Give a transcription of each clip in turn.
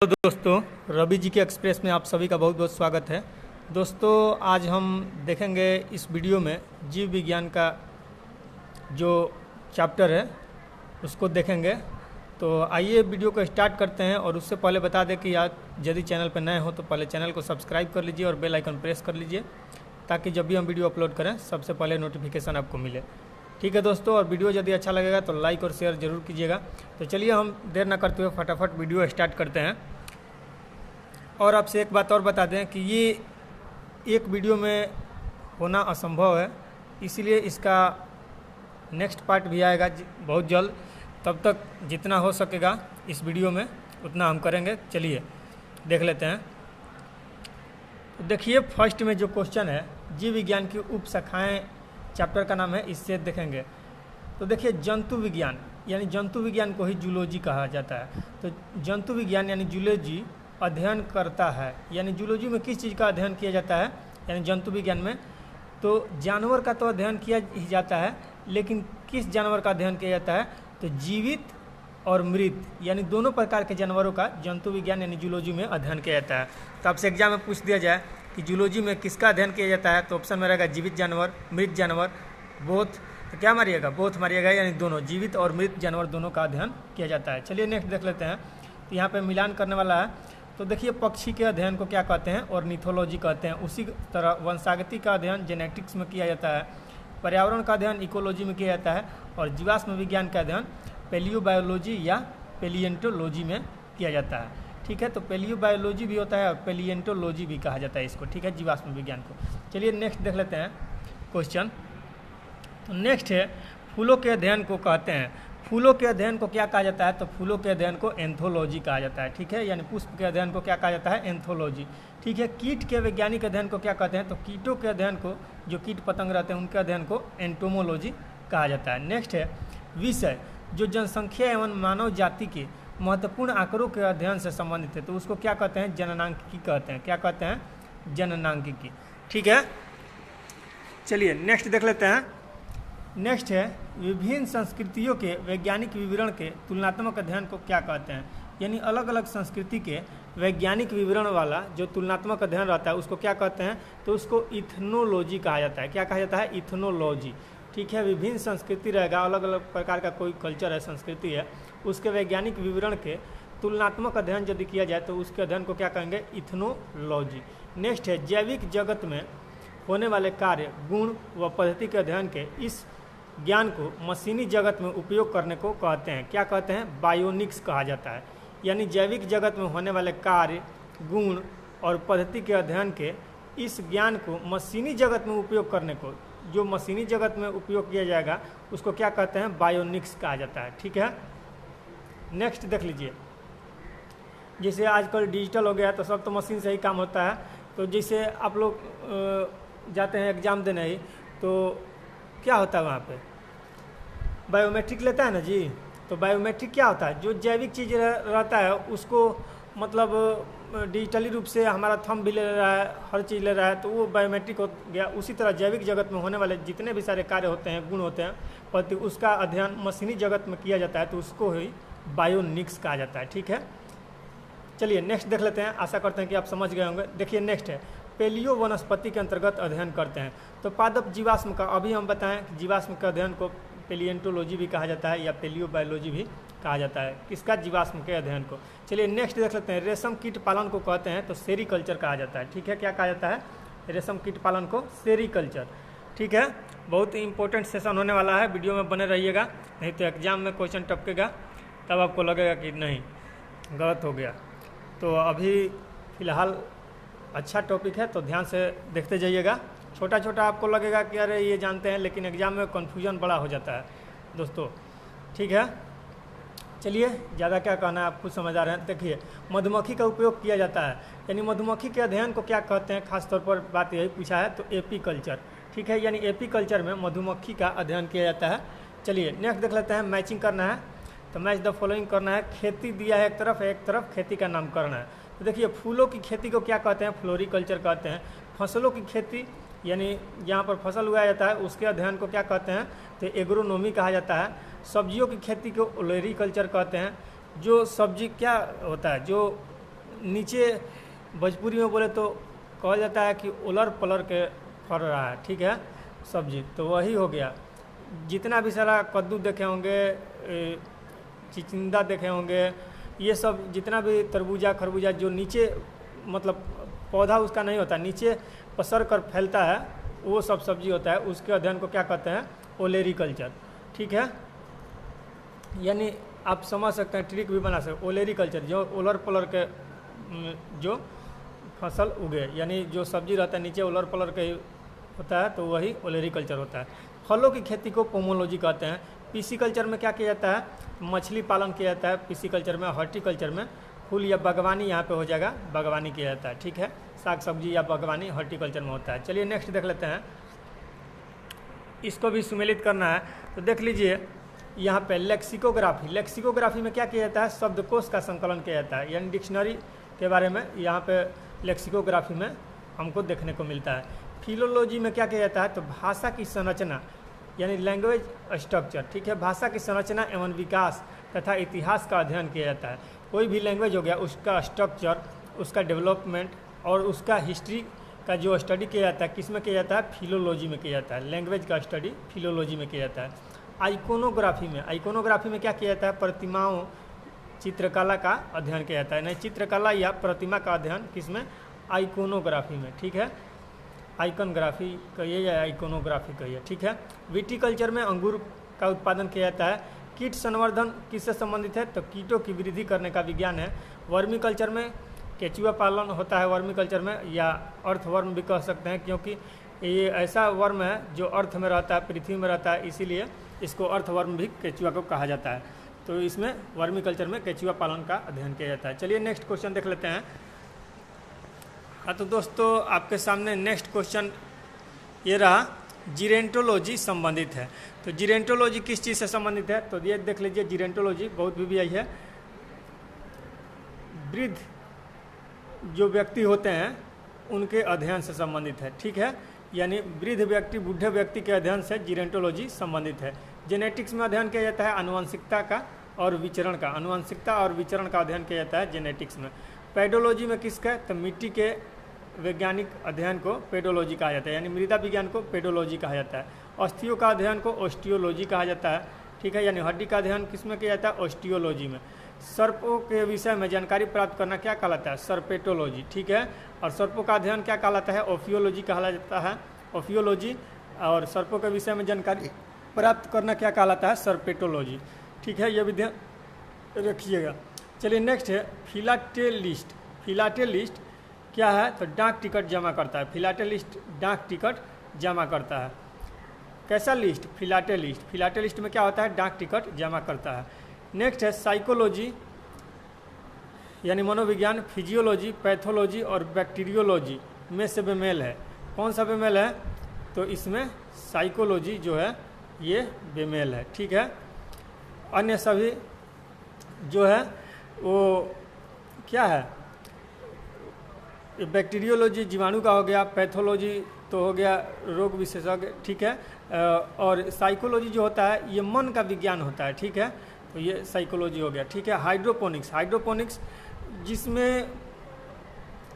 तो दोस्तों, रवि जी के एक्सप्रेस में आप सभी का बहुत बहुत स्वागत है। दोस्तों, आज हम देखेंगे इस वीडियो में जीव विज्ञान का जो चैप्टर है उसको देखेंगे। तो आइए वीडियो को स्टार्ट करते हैं। और उससे पहले बता दें कि आप यदि चैनल पर नए हो तो पहले चैनल को सब्सक्राइब कर लीजिए और बेल आइकन प्रेस कर लीजिए, ताकि जब भी हम वीडियो अपलोड करें सबसे पहले नोटिफिकेशन आपको मिले। ठीक है दोस्तों, और वीडियो यदि अच्छा लगेगा तो लाइक और शेयर जरूर कीजिएगा। तो चलिए हम देर न करते हुए फटाफट वीडियो स्टार्ट करते हैं। और आपसे एक बात और बता दें कि ये एक वीडियो में होना असंभव है, इसलिए इसका नेक्स्ट पार्ट भी आएगा बहुत जल्द। तब तक जितना हो सकेगा इस वीडियो में उतना हम करेंगे। चलिए देख लेते हैं। तो देखिए, फर्स्ट में जो क्वेश्चन है, जीव विज्ञान की उप शाखाएँ चैप्टर का नाम है, इससे देखेंगे। तो देखिए, जंतु विज्ञान यानी जंतु विज्ञान को ही जूलॉजी कहा जाता है। तो जंतु विज्ञान यानी जूलॉजी अध्ययन करता है, यानी जूलॉजी में किस चीज़ का अध्ययन किया जाता है, यानी जंतु विज्ञान में तो जानवर का तो अध्ययन किया ही जाता है, लेकिन किस जानवर का अध्ययन किया जाता है, तो जीवित और मृत यानी दोनों प्रकार के जानवरों का जंतु विज्ञान यानी जूलॉजी में अध्ययन किया जाता है। तो आपसे एग्जाम में पूछ दिया जाए कि जूलॉजी में किसका अध्ययन किया जाता है, तो ऑप्शन में रहेगा जीवित जानवर, मृत जानवर, बोथ। तो क्या मारिएगा? बोथ मारिएगा, यानी दोनों, जीवित और मृत जानवर दोनों का अध्ययन किया जाता है। चलिए नेक्स्ट देख लेते हैं। तो यहाँ पर मिलान करने वाला है। तो देखिए, पक्षी के अध्ययन को क्या कहते हैं? ऑर्निथोलॉजी कहते हैं। उसी तरह वंशागति का अध्ययन जेनेटिक्स में किया जाता है, पर्यावरण का अध्ययन इकोलॉजी में किया जाता है, और जीवाश्म विज्ञान का अध्ययन पेलियोबायोलॉजी या पेलिएंटोलॉजी में किया जाता है। ठीक है, तो पेलियोबायोलॉजी भी होता है और पेलिएंटोलॉजी भी कहा जाता है इसको। ठीक है, जीवाश्म विज्ञान को। चलिए नेक्स्ट देख लेते हैं क्वेश्चन। तो नेक्स्ट है, फूलों के अध्ययन को कहते हैं। फूलों के अध्ययन को क्या कहा जाता है? तो फूलों के अध्ययन को एंथोलॉजी कहा जाता है। ठीक है, यानी पुष्प के अध्ययन को क्या कहा जाता है? एंथोलॉजी। ठीक है, कीट के वैज्ञानिक अध्ययन को क्या कहते हैं? तो कीटों के अध्ययन को, जो कीट पतंग रहते हैं उनके अध्ययन को एंटोमोलॉजी कहा जाता है। नेक्स्ट है विषय, जो जनसंख्या एवं मानव जाति के महत्वपूर्ण आंकड़ों के अध्ययन से संबंधित है, तो उसको क्या कहते हैं? जननांकिकी कहते हैं। क्या कहते हैं? जननांकिकी। ठीक है, चलिए नेक्स्ट देख लेते हैं। नेक्स्ट है, विभिन्न संस्कृतियों के वैज्ञानिक विवरण के तुलनात्मक अध्ययन को क्या कहते हैं? यानी अलग अलग संस्कृति के वैज्ञानिक विवरण वाला जो तुलनात्मक अध्ययन रहता है उसको क्या कहते हैं? तो उसको इथनोलॉजी कहा जाता है। क्या कहा जाता है? इथनोलॉजी। ठीक है, विभिन्न संस्कृति रहेगा, अलग अलग प्रकार का कोई कल्चर है, संस्कृति है, उसके वैज्ञानिक विवरण के तुलनात्मक अध्ययन यदि किया जाए तो उसके अध्ययन को क्या कहेंगे? इथनोलॉजी। नेक्स्ट है, जैविक जगत में होने वाले कार्य, गुण व पद्धति के अध्ययन के इस ज्ञान को मशीनी जगत में उपयोग करने को कहते हैं। क्या कहते हैं? बायोनिक्स कहा जाता है। यानी जैविक जगत में होने वाले कार्य, गुण और पद्धति के अध्ययन के इस ज्ञान को मशीनी जगत में उपयोग करने को, जो मशीनी जगत में उपयोग किया जाएगा उसको क्या कहते हैं? बायोनिक्स कहा जाता है। ठीक है, नेक्स्ट देख लीजिए। जैसे आजकल डिजिटल हो गया तो सब तो मशीन से ही काम होता है। तो जैसे आप लोग जाते हैं एग्ज़ाम देने ही, तो क्या होता है वहाँ पे? बायोमेट्रिक लेता है ना जी। तो बायोमेट्रिक क्या होता है? जो जैविक चीज़ रहता है उसको मतलब डिजिटली रूप से हमारा थंब भी ले रहा है, हर चीज़ ले रहा है, तो वो बायोमेट्रिक हो गया। उसी तरह जैविक जगत में होने वाले जितने भी सारे कार्य होते हैं, गुण होते हैं, प्रति उसका अध्ययन मशीनी जगत में किया जाता है, तो उसको ही बायोनिक्स कहा जाता है। ठीक है, चलिए नेक्स्ट देख लेते हैं। आशा करते हैं कि आप समझ गए होंगे। देखिए नेक्स्ट है, पेलियो वनस्पति के अंतर्गत अध्ययन करते हैं। तो पादप जीवाश्म का अभी हम बताएं कि जीवाश्म के अध्ययन को पेलिएंटोलॉजी भी कहा जाता है या पेलियोबायोलॉजी भी कहा जाता है। किसका? जीवाश्म के अध्ययन को। चलिए नेक्स्ट देख लेते हैं। रेशम कीट पालन को कहते हैं तो सेरीकल्चर कहा जाता है। ठीक है, क्या कहा जाता है? रेशम कीट पालन को सेरीकल्चर। ठीक है, बहुत ही इंपॉर्टेंट सेशन होने वाला है, वीडियो में बने रहिएगा, नहीं तो एग्जाम में क्वेश्चन टपकेगा, तब आपको लगेगा कि नहीं गलत हो गया। तो अभी फ़िलहाल अच्छा टॉपिक है तो ध्यान से देखते जाइएगा। छोटा छोटा आपको लगेगा कि अरे ये जानते हैं, लेकिन एग्जाम में कन्फ्यूजन बड़ा हो जाता है दोस्तों। ठीक है, चलिए ज़्यादा क्या कहना है, आप खुद समझ आ रहे हैं। देखिए, मधुमक्खी का उपयोग किया जाता है, यानी मधुमक्खी के अध्ययन को क्या कहते हैं? खासतौर पर बात यही पूछा है, तो एपीकल्चर। ठीक है, यानी एपीकल्चर में मधुमक्खी का अध्ययन किया जाता है। चलिए नेक्स्ट देख लेते हैं। मैचिंग करना है तो मैच द फॉलोइंग करना है। खेती दिया है एक तरफ खेती का नाम करना है। तो देखिए, फूलों की खेती को क्या कहते हैं? फ्लोरिकल्चर कहते हैं। फसलों की खेती यानी जहाँ पर फसल उगाया जाता है उसके अध्ययन को क्या कहते हैं? तो एग्रोनॉमी कहा जाता है। सब्जियों की खेती को ओलेरीकल्चर कहते हैं। जो सब्जी क्या होता है, जो नीचे भोजपुरी में बोले तो कहा जाता है कि उलर पलर के फर रहा है, ठीक है, सब्जी, तो वही हो गया। जितना भी सारा कद्दू देखे होंगे, चिचिंदा देखे होंगे, ये सब जितना भी तरबूजा खरबूजा जो नीचे मतलब पौधा उसका नहीं होता, नीचे पसर कर फैलता है, वो सब सब्जी होता है, उसके अध्ययन को क्या कहते हैं? ओलेरीकल्चर, ठीक है। यानी आप समझ सकते हैं, ट्रिक भी बना सकते हैं। ओलेरीकल्चर जो ओलर पलर के जो फसल उगे, यानी जो सब्जी रहता है नीचे उलर पलर के होता है, तो वही ओलेरीकल्चर होता है। फलों की खेती को पोमोलॉजी कहते हैं। पिसीकल्चर में क्या किया जाता है? मछली पालन किया जाता है पिसीकल्चर में। हॉर्टिकल्चर में फूल या बागवानी, यहाँ पे हो जाएगा बागवानी किया जाता है, ठीक है। साग सब्जी या बागवानी हॉर्टिकल्चर में होता है। चलिए नेक्स्ट देख लेते हैं, इसको भी सुमेलित करना है तो देख लीजिए यहाँ पे लेक्सिकोग्राफी। लेक्सिकोग्राफी में क्या किया जाता है? शब्दकोश का संकलन किया जाता है, यानी डिक्शनरी के बारे में यहाँ पे लेक्सिकोग्राफी में हमको देखने को मिलता है। फिलोलॉजी में क्या किया जाता है? तो भाषा की संरचना यानी लैंग्वेज स्ट्रक्चर, ठीक है, भाषा की संरचना एवं विकास तथा इतिहास का अध्ययन किया जाता है। कोई भी लैंग्वेज हो गया, उसका स्ट्रक्चर, उसका डेवलपमेंट और उसका हिस्ट्री का जो स्टडी किया जाता है, किस में किया जाता है? फिलोलॉजी में किया जाता है। लैंग्वेज का स्टडी फिलोलॉजी में किया जाता है। आइकोनोग्राफी में क्या किया जाता है? प्रतिमाओं, चित्रकला का अध्ययन किया जाता है। नहीं, चित्रकला या प्रतिमा का अध्ययन किसमें? आइकोनोग्राफी में, ठीक है। आइकनग्राफी कहिए या आइकोनोग्राफी कहिए, ठीक है। विटीकल्चर में अंगूर का उत्पादन किया जाता है। कीट संवर्धन किससे संबंधित है? तो कीटों की वृद्धि करने का विज्ञान है। वर्मी कल्चर में केचुआ पालन होता है वर्मी कल्चर में, या अर्थवर्म भी कह सकते हैं, क्योंकि ये ऐसा वर्म है जो अर्थ में रहता है, पृथ्वी में रहता है, इसीलिए इसको अर्थवर्म भी केचुआ को कहा जाता है। तो इसमें वर्मी कल्चर में केचुआ पालन का अध्ययन किया जाता है। चलिए नेक्स्ट क्वेश्चन देख लेते हैं। हाँ तो दोस्तों आपके सामने नेक्स्ट क्वेश्चन ये रहा, जीरेंटोलॉजी संबंधित है। तो जीरेंटोलॉजी किस चीज़ से संबंधित है? तो ये देख लीजिए, जीरेंटोलॉजी बहुत भी आई है, वृद्ध जो व्यक्ति होते हैं उनके अध्ययन से संबंधित है, ठीक है। यानी वृद्ध व्यक्ति, बूढ़े व्यक्ति के अध्ययन से जीरेंटोलॉजी संबंधित है। जेनेटिक्स में अध्ययन किया जाता है आनुवंशिकता का और विचरण का, आनुवंशिकता और विचरण का अध्ययन किया जाता है जेनेटिक्स में। पेडोलॉजी में किसका? तो मिट्टी के वैज्ञानिक अध्ययन को पेडोलॉजी कहा जाता है, यानी मृदा विज्ञान को पेडोलॉजी कहा जाता है। अस्थियों का अध्ययन को ऑस्टियोलॉजी कहा जाता है, ठीक है, यानी हड्डी का अध्ययन किसमें किया जाता है? ऑस्टियोलॉजी में। सर्पों के विषय में जानकारी प्राप्त करना क्या कहलाता है? सर्पेटोलॉजी, ठीक है। और सर्पों का अध्ययन क्या कहलाता है? ओफियोलॉजी कहा जाता है, ओफियोलॉजी। और सर्पों के विषय में जानकारी प्राप्त करना क्या कहलाता है? सर्पेटोलॉजी, ठीक है, ये भी ध्यान रखिएगा। चलिए नेक्स्ट है फिलाटेलिस्ट। फिलाटेलिस्ट क्या है? तो डाक टिकट जमा करता है। फिलाटेलिस्ट डाक टिकट जमा करता है। कैसा लिस्ट? फिलाटेलिस्ट। फिलाटेलिस्ट में क्या होता है? डाक टिकट जमा करता है। नेक्स्ट है साइकोलॉजी यानी मनोविज्ञान। फिजियोलॉजी, पैथोलॉजी और बैक्टीरियोलॉजी में से बेमेल है। कौन सा बेमेल है? तो इसमें साइकोलॉजी जो है ये बेमेल है, ठीक है। अन्य सभी जो है वो क्या है? बैक्टीरियोलॉजी जीवाणु का हो गया, पैथोलॉजी तो हो गया रोग विशेषज्ञ, ठीक है। और साइकोलॉजी जो होता है ये मन का विज्ञान होता है, ठीक है, तो ये साइकोलॉजी हो गया, ठीक है। हाइड्रोपोनिक्स, हाइड्रोपोनिक्स जिसमें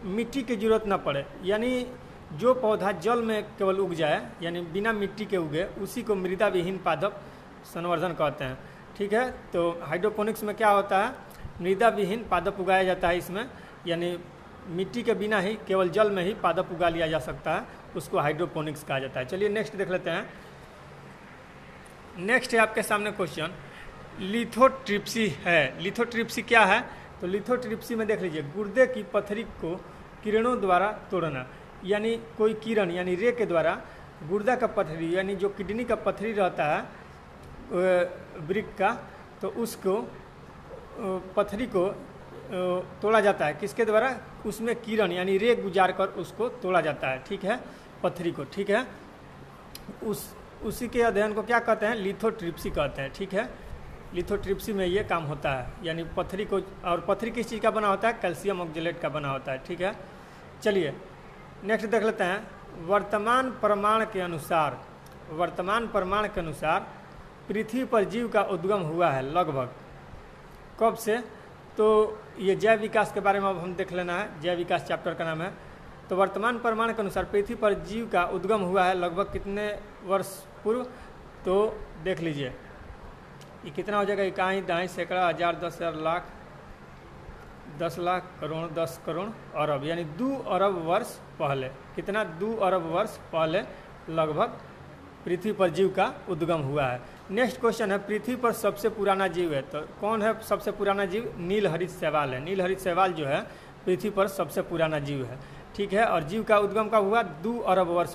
मिट्टी की जरूरत ना पड़े, यानी जो पौधा जल में केवल उग जाए, यानी बिना मिट्टी के उगे, उसी को मृदा विहीन पादप संवर्धन कहते हैं, ठीक है। तो हाइड्रोपोनिक्स में क्या होता है? मृदा विहीन पादप उगाया जाता है इसमें, यानी मिट्टी के बिना ही केवल जल में ही पादप उगा लिया जा सकता है, उसको हाइड्रोपोनिक्स कहा जाता है। चलिए नेक्स्ट देख लेते हैं। नेक्स्ट है आपके सामने क्वेश्चन, लिथोट्रिप्सी है। लिथोट्रिप्सी क्या है? तो लिथोट्रिप्सी में देख लीजिए, गुर्दे की पथरी को किरणों द्वारा तोड़ना, यानी कोई किरण यानी रे के द्वारा गुर्दा का पथरी यानी जो किडनी का पथरी रहता है वृक्क का, तो उसको पथरी को तोड़ा जाता है। किसके द्वारा? उसमें किरण यानी रे गुजार कर उसको तोड़ा जाता है, ठीक है, पथरी को, ठीक है। उसी के अध्ययन को क्या कहते हैं? लिथोट्रिप्सी कहते हैं, ठीक है। लिथोट्रिप्सी में ये काम होता है, यानी पथरी को, और पथरी किस चीज़ का बना होता है? कैल्शियम ऑक्जेलेट का बना होता है, ठीक है। चलिए नेक्स्ट देख लेते हैं। वर्तमान प्रमाण के अनुसार पृथ्वी पर जीव का उद्गम हुआ है लगभग कब से? तो ये जैव विकास के बारे में अब हम देख लेना है, जैव विकास चैप्टर का नाम है। तो वर्तमान प्रमाण के अनुसार पृथ्वी पर जीव का उद्गम हुआ है लगभग कितने वर्ष पूर्व, तो देख लीजिए ये कितना हो जाएगा, इकाई, दहाई, सैकड़ा, हजार, 10,000, लाख, 10 लाख, करोड़, 10 करोड़, अरब, यानी 2 अरब वर्ष पहले। कितना? 2 अरब वर्ष पहले लगभग पृथ्वी पर जीव का उद्गम हुआ है। नेक्स्ट क्वेश्चन है, पृथ्वी पर सबसे पुराना जीव है, तो कौन है सबसे पुराना जीव? नीलहरित शैवाल है। नीलहरित शैवाल जो है पृथ्वी पर सबसे पुराना जीव है, ठीक है। और जीव का उद्गम कब हुआ? 2 अरब वर्ष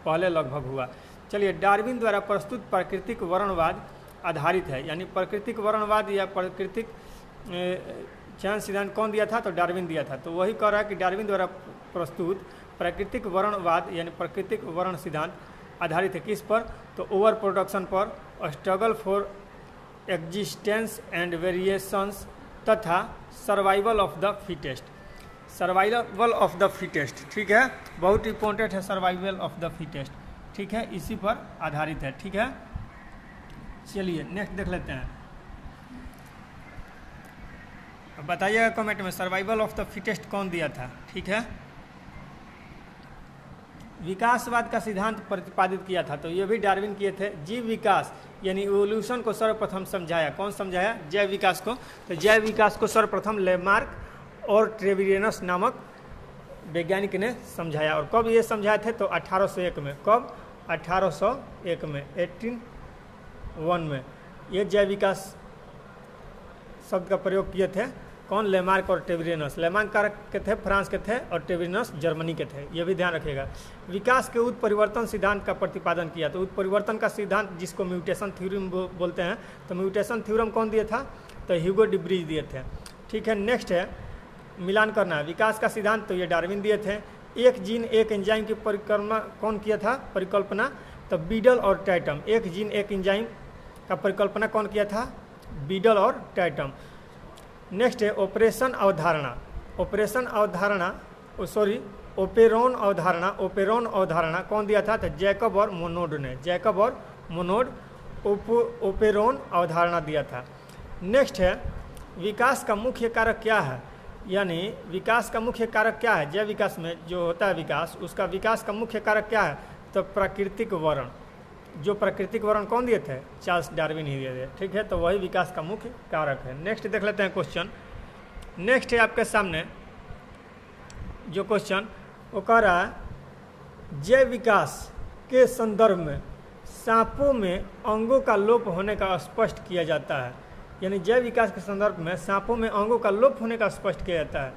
पहले लगभग हुआ। चलिए, डार्विन द्वारा प्रस्तुत प्राकृतिक वर्णवाद आधारित है, यानी प्राकृतिक वर्णवाद या प्राकृतिक चयन सिद्धांत कौन दिया था? तो डार्विन दिया था। तो वही कह रहा है कि डार्विन द्वारा प्रस्तुत प्राकृतिक वर्णवाद यानी प्राकृतिक वर्ण सिद्धांत आधारित है किस पर? तो ओवर प्रोडक्शन पर, struggle for existence and variations तथा survival of the fittest. Survival of the fittest, ठीक है, बहुत इंपॉर्टेंट है सर्वाइवल ऑफ द फिटेस्ट, ठीक है, इसी पर आधारित है, ठीक है। चलिए नेक्स्ट देख लेते हैं। अब बताइएगा कमेंट में सर्वाइवल ऑफ द फिटेस्ट कौन दिया था, ठीक है। विकासवाद का सिद्धांत प्रतिपादित किया था, तो ये भी डार्विन किए थे। जीव विकास यानी इवोल्यूशन को सर्वप्रथम समझाया, कौन समझाया? जैव विकास को। तो जैव विकास को सर्वप्रथम लेमार्क और ट्रेवियनस नामक वैज्ञानिक ने समझाया। और कब ये समझाए थे? तो 1801 में। कब? 1801 में, 1801 में ये जैव विकास शब्द का प्रयोग किए थे। कौन? लेमार्क और ट्रेवियनस। लेमार्क के थे फ्रांस के थे और ट्रेवियनस जर्मनी के थे, ये भी ध्यान रखिएगा। विकास के उत्परिवर्तन सिद्धांत का प्रतिपादन किया, तो उत्परिवर्तन का सिद्धांत जिसको म्यूटेशन थ्योरम बोलते हैं, तो म्यूटेशन थ्योरम कौन दिया था? तो ह्यूगो डिब्रीज दिए थे, ठीक है। नेक्स्ट है मिलान करना है। विकास का सिद्धांत तो ये डार्विन दिए थे। एक जीन एक एंजाइम की परिकल्पना कौन किया था? परिकल्पना तो बीडल और टैटम। एक जीन एक एंजाइम का परिकल्पना कौन किया था? बीडल और टैटम। नेक्स्ट है ऑपरेशन अवधारणा। ऑपरेशन अवधारणा ओपेरॉन अवधारणा। ओपेरॉन अवधारणा कौन दिया था? तो जैकब और मोनोड ने। जैकब और मोनोड ओपेरॉन अवधारणा दिया था। नेक्स्ट है विकास का मुख्य कारक क्या है, यानी विकास का मुख्य कारक क्या है? जैव विकास में जो होता है विकास, उसका विकास का मुख्य कारक क्या है? तो प्राकृतिक वर्ण। जो प्राकृतिक वर्ण कौन दिए थे? चार्ल्स डार्विन ही दिए थे, ठीक है। तो वही विकास का मुख्य कारक है। नेक्स्ट देख लेते हैं क्वेश्चन। नेक्स्ट है आपके सामने जो क्वेश्चन वो कह रहा है जैव विकास के संदर्भ में सांपों में अंगों का लोप होने का स्पष्ट किया जाता है, यानी जैव विकास के संदर्भ में सांपों में अंगों का लोप होने का स्पष्ट किया जाता है।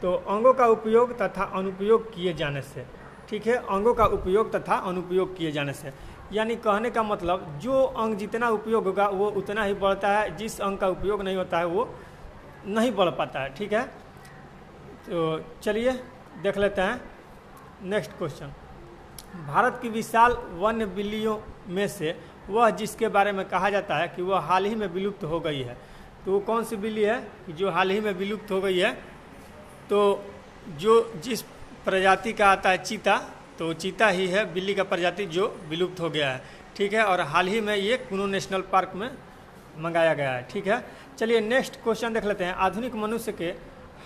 तो अंगों का उपयोग तथा अनुपयोग किए जाने से, ठीक है, अंगों का उपयोग तथा अनुपयोग किए जाने से, यानी कहने का मतलब जो अंग जितना उपयोग होगा वो उतना ही बढ़ता है, जिस अंग का उपयोग नहीं होता है वो नहीं बढ़ पाता है, ठीक है। तो चलिए देख लेते हैं नेक्स्ट क्वेश्चन। भारत की विशाल वन्य बिल्लियों में से वह जिसके बारे में कहा जाता है कि वह हाल ही में विलुप्त हो गई है, तो वो कौन सी बिल्ली है कि जो हाल ही में विलुप्त हो गई है? तो जो जिस प्रजाति का आता है चीता, तो चीता ही है बिल्ली का प्रजाति जो विलुप्त हो गया है, ठीक है। और हाल ही में ये कुनो नेशनल पार्क में मंगाया गया है, ठीक है। चलिए नेक्स्ट क्वेश्चन देख लेते हैं। आधुनिक मनुष्य के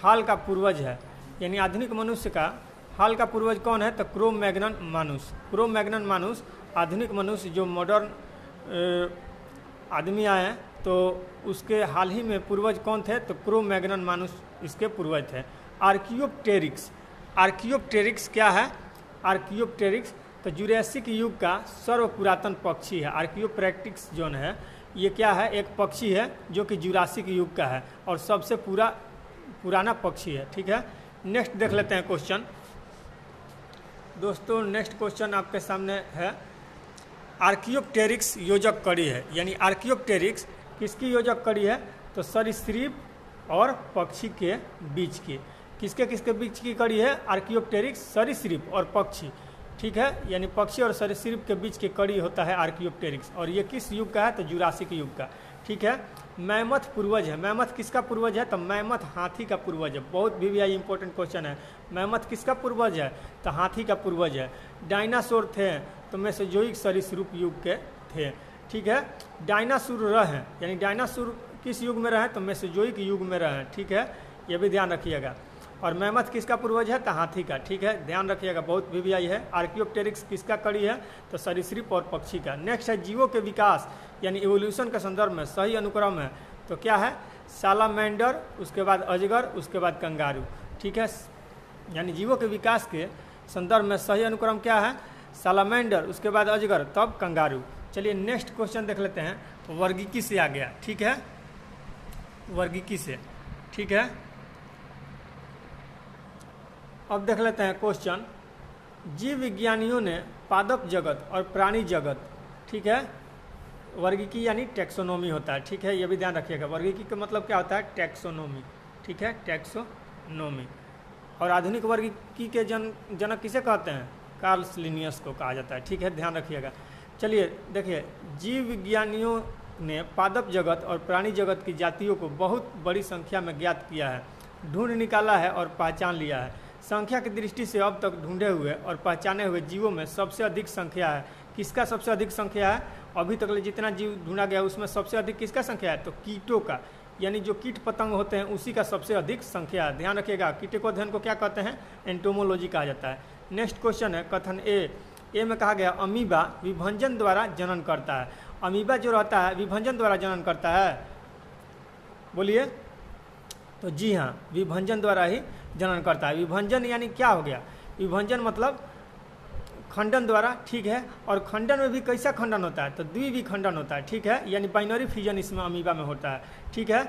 हाल का पूर्वज है, यानी आधुनिक मनुष्य का हाल का पूर्वज कौन है? तो क्रो मैग्नन मानुस। क्रो मैग्नन मानुस आधुनिक मनुष्य जो मॉडर्न आदमी आए हैं, तो उसके हाल ही में पूर्वज कौन थे? तो क्रो मैग्नन मानुस इसके पूर्वज थे। आर्कियोप्टेरिक्स। आर्कियोप्टेरिक्स क्या है? आर्कियोप्टेरिक्स तो जुरासिक युग का सर्व पुरातन पक्षी है। आर्कियोप्टेरिक्स जो है ये क्या है? एक पक्षी है जो कि जुरासिक युग का है और सबसे पुराना पक्षी है, ठीक है। नेक्स्ट देख लेते हैं क्वेश्चन। दोस्तों नेक्स्ट क्वेश्चन आपके सामने है। आर्कियोप्टेरिक्स योजक कड़ी है, यानी आर्कियोप्टेरिक्स किसकी योजक कड़ी है? तो सरीसृप और पक्षी के बीच की। किसके किसके बीच की कड़ी है? आर्कियोप्टेरिक्स, सरीसृप और पक्षी, ठीक है, यानी पक्षी और सरीसृप के बीच की कड़ी होता है आर्कियोप्टेरिक्स। और ये किस युग का है? तो जुरासिक युग का, ठीक है। मैमथ पूर्वज है। मैमथ किसका पूर्वज है? तो मैमथ हाथी का पूर्वज है। बहुत भी इंपॉर्टेंट क्वेश्चन है। मैमथ किसका पूर्वज है? तो हाथी का पूर्वज है। डायनासोर थे तो मेसोजोइक सरीसृप युग के थे, ठीक है। डायनासोर रहे, यानी डायनासोर किस युग में रहे, तो मेसोजोइक युग में रहे, ठीक है, ये भी ध्यान रखिएगा। और मैमथ किसका पूर्वज है, तो हाथी का, ठीक है, ध्यान रखिएगा, बहुत वीवीआई है। आर्कियोप्टेरिक्स किसका कड़ी है, तो सरीसृप और पक्षी का। नेक्स्ट है जीवों के विकास यानी इवोल्यूशन के संदर्भ में सही अनुक्रम है, तो क्या है, सालामेंडर, उसके बाद अजगर, उसके बाद कंगारू, ठीक है, यानी जीवों के विकास के संदर्भ में सही अनुक्रम क्या है, सालामेंडर, उसके बाद अजगर, तब कंगारू। चलिए नेक्स्ट क्वेश्चन देख लेते हैं। वर्गीकी से आ गया, ठीक है, वर्गीकी से, ठीक है। अब देख लेते हैं क्वेश्चन, जीव विज्ञानियों ने पादप जगत और प्राणी जगत, ठीक है, वर्गीकी यानी टैक्सोनॉमी होता है, ठीक है, ये भी ध्यान रखिएगा। वर्गीकी का मतलब क्या होता है, टैक्सोनॉमी, ठीक है, टैक्सोनॉमी। और आधुनिक वर्गीकी के जनक किसे कहते हैं, कार्ल लिनियस को कहा जाता है, ठीक है, ध्यान रखिएगा। चलिए देखिए, जीव विज्ञानियों ने पादप जगत और प्राणी जगत की जातियों को बहुत बड़ी संख्या में ज्ञात किया है, ढूंढ निकाला है और पहचान लिया है। संख्या की दृष्टि से अब तक ढूंढे हुए और पहचाने हुए जीवों में सबसे अधिक संख्या है, किसका सबसे अधिक संख्या है, अभी तक जितना जीव ढूंढा गया उसमें सबसे अधिक किसका संख्या है, तो कीटों का, यानी जो कीट पतंग होते हैं उसी का सबसे अधिक संख्या है। ध्यान रखिएगा, कीटों अध्ययन को क्या कहते हैं, एंटोमोलॉजी कहा जाता है। नेक्स्ट क्वेश्चन है कथन ए में कहा गया अमीबा विभंजन द्वारा जनन करता है। अमीबा जो रहता है विभंजन द्वारा जनन करता है, बोलिए, तो जी हाँ, विभंजन द्वारा ही जनन करता है। विभंजन यानी क्या हो गया, विभंजन मतलब खंडन द्वारा, ठीक है, और खंडन में भी कैसा खंडन होता है, तो द्विविखंडन होता है, ठीक है, यानी बाइनरी फ्यूजन इसमें अमीबा में होता है, ठीक है।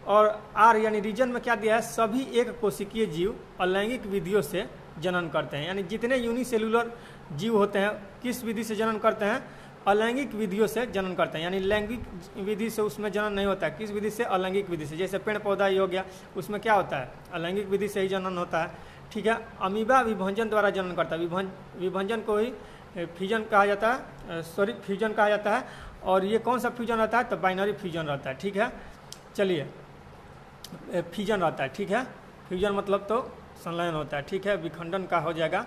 और आर यानी रीजन में क्या दिया है, सभी एक कोशिकीय जीव अलैंगिक विधियों से जनन करते हैं, यानी जितने यूनिसेलुलर जीव होते हैं किस विधि से जनन करते हैं, अलैंगिक विधियों से जनन करते हैं, यानी लैंगिक विधि से उसमें जनन नहीं होता है, किस विधि से, अलैंगिक विधि से। जैसे पेड़ पौधा ही हो गया, उसमें क्या होता है, अलैंगिक विधि से ही जनन होता है, ठीक है। अमीबा विभंजन द्वारा जनन करता है, विभंजन को ही फ्यूजन कहा जाता है, सॉरी फ्यूजन कहा जाता है। और ये कौन सा फ्यूजन रहता है, तो बाइनरी फ्यूजन रहता है, ठीक है। चलिए फ्यूजन रहता है, ठीक है, फ्यूजन मतलब तो संलयन होता है, ठीक है, विखंडन का हो जाएगा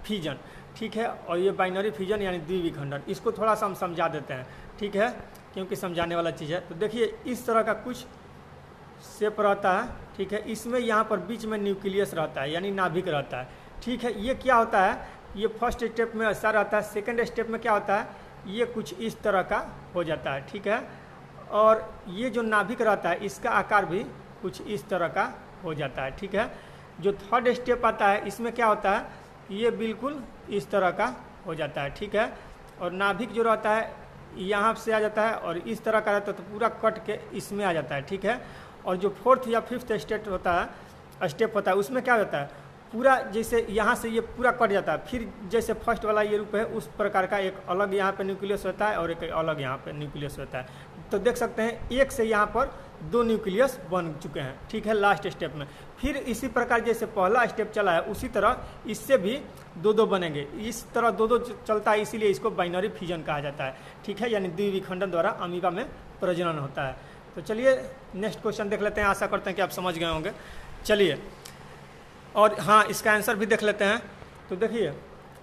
फ्यूजन, ठीक है। और ये बाइनरी फ्यूजन यानी द्विविखंडन, इसको थोड़ा सा हम समझा देते हैं, ठीक है, क्योंकि समझाने वाला चीज़ है। तो देखिए इस तरह का कुछ शेप रहता है, ठीक है, इसमें यहाँ पर बीच में न्यूक्लियस रहता है यानी नाभिक रहता है, ठीक है। ये क्या होता है, ये फर्स्ट स्टेप में ऐसा रहता है, सेकंड स्टेप में क्या होता है, ये कुछ इस तरह का हो जाता है, ठीक है। और ये जो नाभिक रहता है इसका आकार भी कुछ इस तरह का हो जाता है, ठीक है। जो थर्ड स्टेप आता है इसमें क्या होता है, ये बिल्कुल इस तरह का हो जाता है, ठीक है। और नाभिक जो रहता है यहाँ से आ जाता है और इस तरह का रहता है, तो पूरा कट के इसमें आ जाता है, ठीक है। और जो फोर्थ या फिफ्थ स्टेप होता है उसमें क्या होता है, पूरा जैसे यहाँ से ये पूरा कट जाता है, फिर जैसे फर्स्ट वाला ये रूप है उस प्रकार का एक अलग यहाँ पे न्यूक्लियस होता है और एक अलग यहाँ पे न्यूक्लियस होता है। तो देख सकते हैं एक से यहाँ पर दो न्यूक्लियस बन चुके हैं, ठीक है, लास्ट स्टेप में। फिर इसी प्रकार जैसे पहला स्टेप चला है उसी तरह इससे भी दो दो बनेंगे, इस तरह दो दो चलता है, इसीलिए इसको बाइनरी फ्यूजन कहा जाता है, ठीक है, यानी द्विविखंडन द्वारा अमीबा में प्रजनन होता है। तो चलिए नेक्स्ट क्वेश्चन देख लेते हैं, आशा करते हैं कि आप समझ गए होंगे। चलिए, और हाँ इसका आंसर भी देख लेते हैं। तो देखिए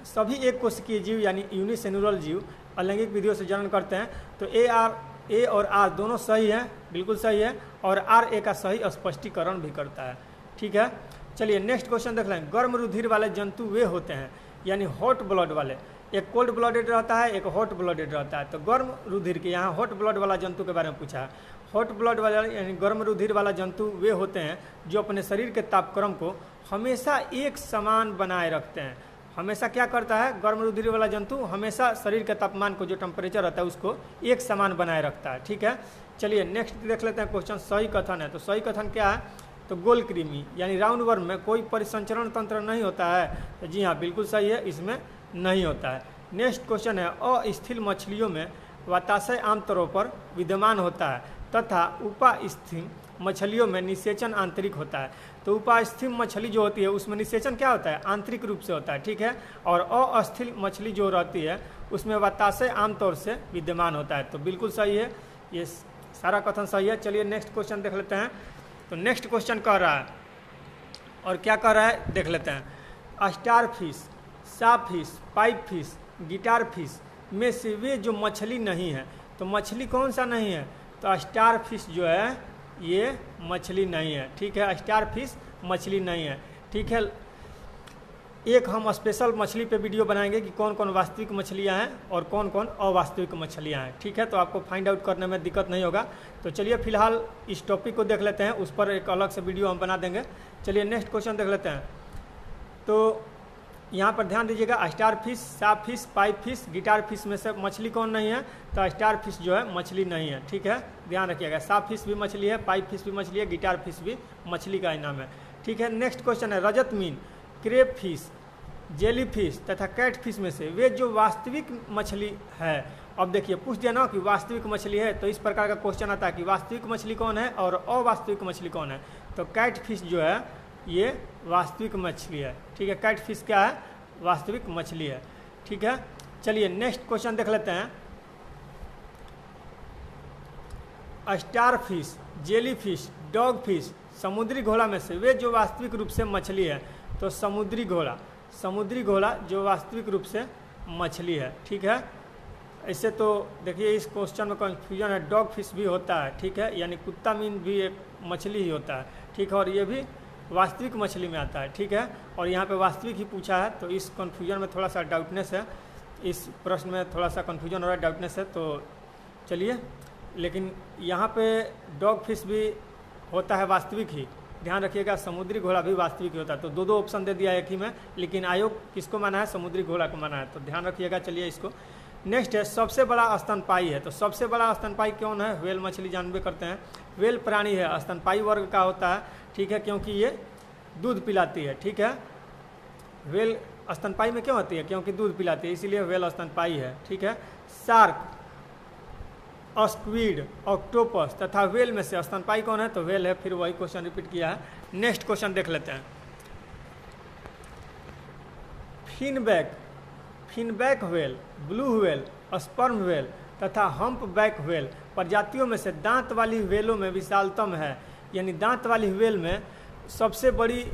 सभी एक कोशिकीय जीव यानी यूनिसेलुलर जीव अलैंगिक विधियों से जनन करते हैं। तो ए और आर दोनों सही है, बिल्कुल सही है, और आर ए का सही स्पष्टीकरण भी करता है, ठीक है। चलिए नेक्स्ट क्वेश्चन देख लें। गर्म रुधिर वाले जंतु वे होते हैं यानी हॉट ब्लड वाले, एक कोल्ड ब्लडेड रहता है, एक हॉट ब्लडेड रहता है। तो गर्म रुधिर के यहाँ हॉट ब्लड वाला जंतु के बारे में पूछा है। हॉट ब्लड वाला यानी गर्म रुधिर वाला जंतु वे होते हैं जो अपने शरीर के तापक्रम को हमेशा एक समान बनाए रखते हैं। हमेशा क्या करता है, गर्म रुधिर वाला जंतु हमेशा शरीर के तापमान को, जो टेम्परेचर रहता है उसको एक समान बनाए रखता है, ठीक है। चलिए नेक्स्ट देख लेते हैं क्वेश्चन, सही कथन है। तो सही कथन क्या है, तो गोल कृमि यानी राउंड वर्म में कोई परिसंचरण तंत्र नहीं होता है। तो जी हाँ बिल्कुल सही है, इसमें नहीं होता है। नेक्स्ट क्वेश्चन है, अस्थिर मछलियों में वाताशय आमतौर पर विद्यमान होता है तथा उपास्थिर मछलियों में निषेचन आंतरिक होता है। तो उपास्थिर मछली जो होती है उसमें निषेचन क्या होता है, आंतरिक रूप से होता है, ठीक है। और अस्थिर मछली जो रहती है उसमें वाताशय आमतौर से विद्यमान होता है। तो बिल्कुल सही है, ये सारा कथन सही है। चलिए नेक्स्ट क्वेश्चन देख लेते हैं। तो नेक्स्ट क्वेश्चन कह रहा है, और क्या कह रहा है देख लेते हैं। स्टार फिश, साप fish, pipe fish, guitar fish में से वे जो मछली नहीं है, तो मछली कौन सा नहीं है, तो स्टार फिश जो है ये मछली नहीं है, ठीक है, स्टार फिश मछली नहीं है, ठीक है। एक हम स्पेशल मछली पे वीडियो बनाएंगे कि कौन कौन वास्तविक मछलियां हैं और कौन कौन अवास्तविक मछलियां हैं, ठीक है, तो आपको फाइंड आउट करने में दिक्कत नहीं होगा। तो चलिए फिलहाल इस टॉपिक को देख लेते हैं, उस पर एक अलग से वीडियो हम बना देंगे। चलिए नेक्स्ट क्वेश्चन देख लेते हैं। तो यहाँ पर ध्यान दीजिएगा, स्टार फिश, साफ fish, pipe fish, guitar fish में से मछली कौन नहीं है? तो स्टार फिश जो है मछली नहीं है, ठीक है, ध्यान रखिएगा। साफ फिश भी मछली है, पाइप फिश भी मछली है, गिटार फिश भी मछली का ही नाम है, ठीक है। नेक्स्ट क्वेश्चन है, रजत मीन, क्रेप फिश, जेली फिश तथा कैट फिश में से वे जो वास्तविक मछली है। अब देखिए पूछ दिया ना कि वास्तविक मछली है, तो इस प्रकार का क्वेश्चन आता है कि वास्तविक मछली कौन है और अवास्तविक मछली कौन है। तो कैट फिश जो है ये वास्तविक मछली है, ठीक है, कैट फिश क्या है? वास्तविक मछली है, ठीक है। चलिए नेक्स्ट क्वेश्चन देख लेते हैं। Star fish, jelly fish, dog fish, समुद्री घोड़ा में से वे जो वास्तविक रूप से मछली है। तो समुद्री घोड़ा, समुद्री घोड़ा जो वास्तविक रूप से मछली है, ठीक है। ऐसे तो देखिए इस क्वेश्चन में कन्फ्यूजन है, डॉग फिश भी होता है, ठीक है, यानी कुत्ता मीन भी एक मछली ही होता है, ठीक है, और ये भी वास्तविक मछली में आता है, ठीक है, और यहाँ पे वास्तविक ही पूछा है, तो इस कन्फ्यूजन में थोड़ा सा डाउटनेस है, इस प्रश्न में थोड़ा सा कन्फ्यूजन हो रहा है, डाउटनेस है। तो चलिए, लेकिन यहाँ पे डॉग फिश भी होता है वास्तविक ही, ध्यान रखिएगा, समुद्री घोड़ा भी वास्तविक ही होता है। तो दो दो ऑप्शन दे दिया एक ही में, लेकिन आयोग किसको माना है? समुद्री घोड़ा को माना है, तो ध्यान रखिएगा। चलिए इसको नेक्स्ट है, सबसे बड़ा स्तनपायी है। तो सबसे बड़ा स्तनपायी कौन है? व्हेल मछली, जानबे करते हैं, व्हेल प्राणी है, स्तनपायी वर्ग का होता है, ठीक है, क्योंकि ये दूध पिलाती है, ठीक है। व्हेल स्तनपायी में क्यों होती है? क्योंकि दूध पिलाती है, इसीलिए व्हेल स्तनपायी है, ठीक है। शार्क, स्क्विड, ऑक्टोपस तथा व्हेल में से स्तनपायी कौन है? तो व्हेल है, फिर वही क्वेश्चन रिपीट किया है। नेक्स्ट क्वेश्चन देख लेते हैं। Finback, finback whale, blue whale, sperm whale तथा हम्प बैक व्हेल प्रजातियों में से दांत वाली व्हेलों में विशालतम है, यानी दांत वाली व्हेल में सबसे बड़ी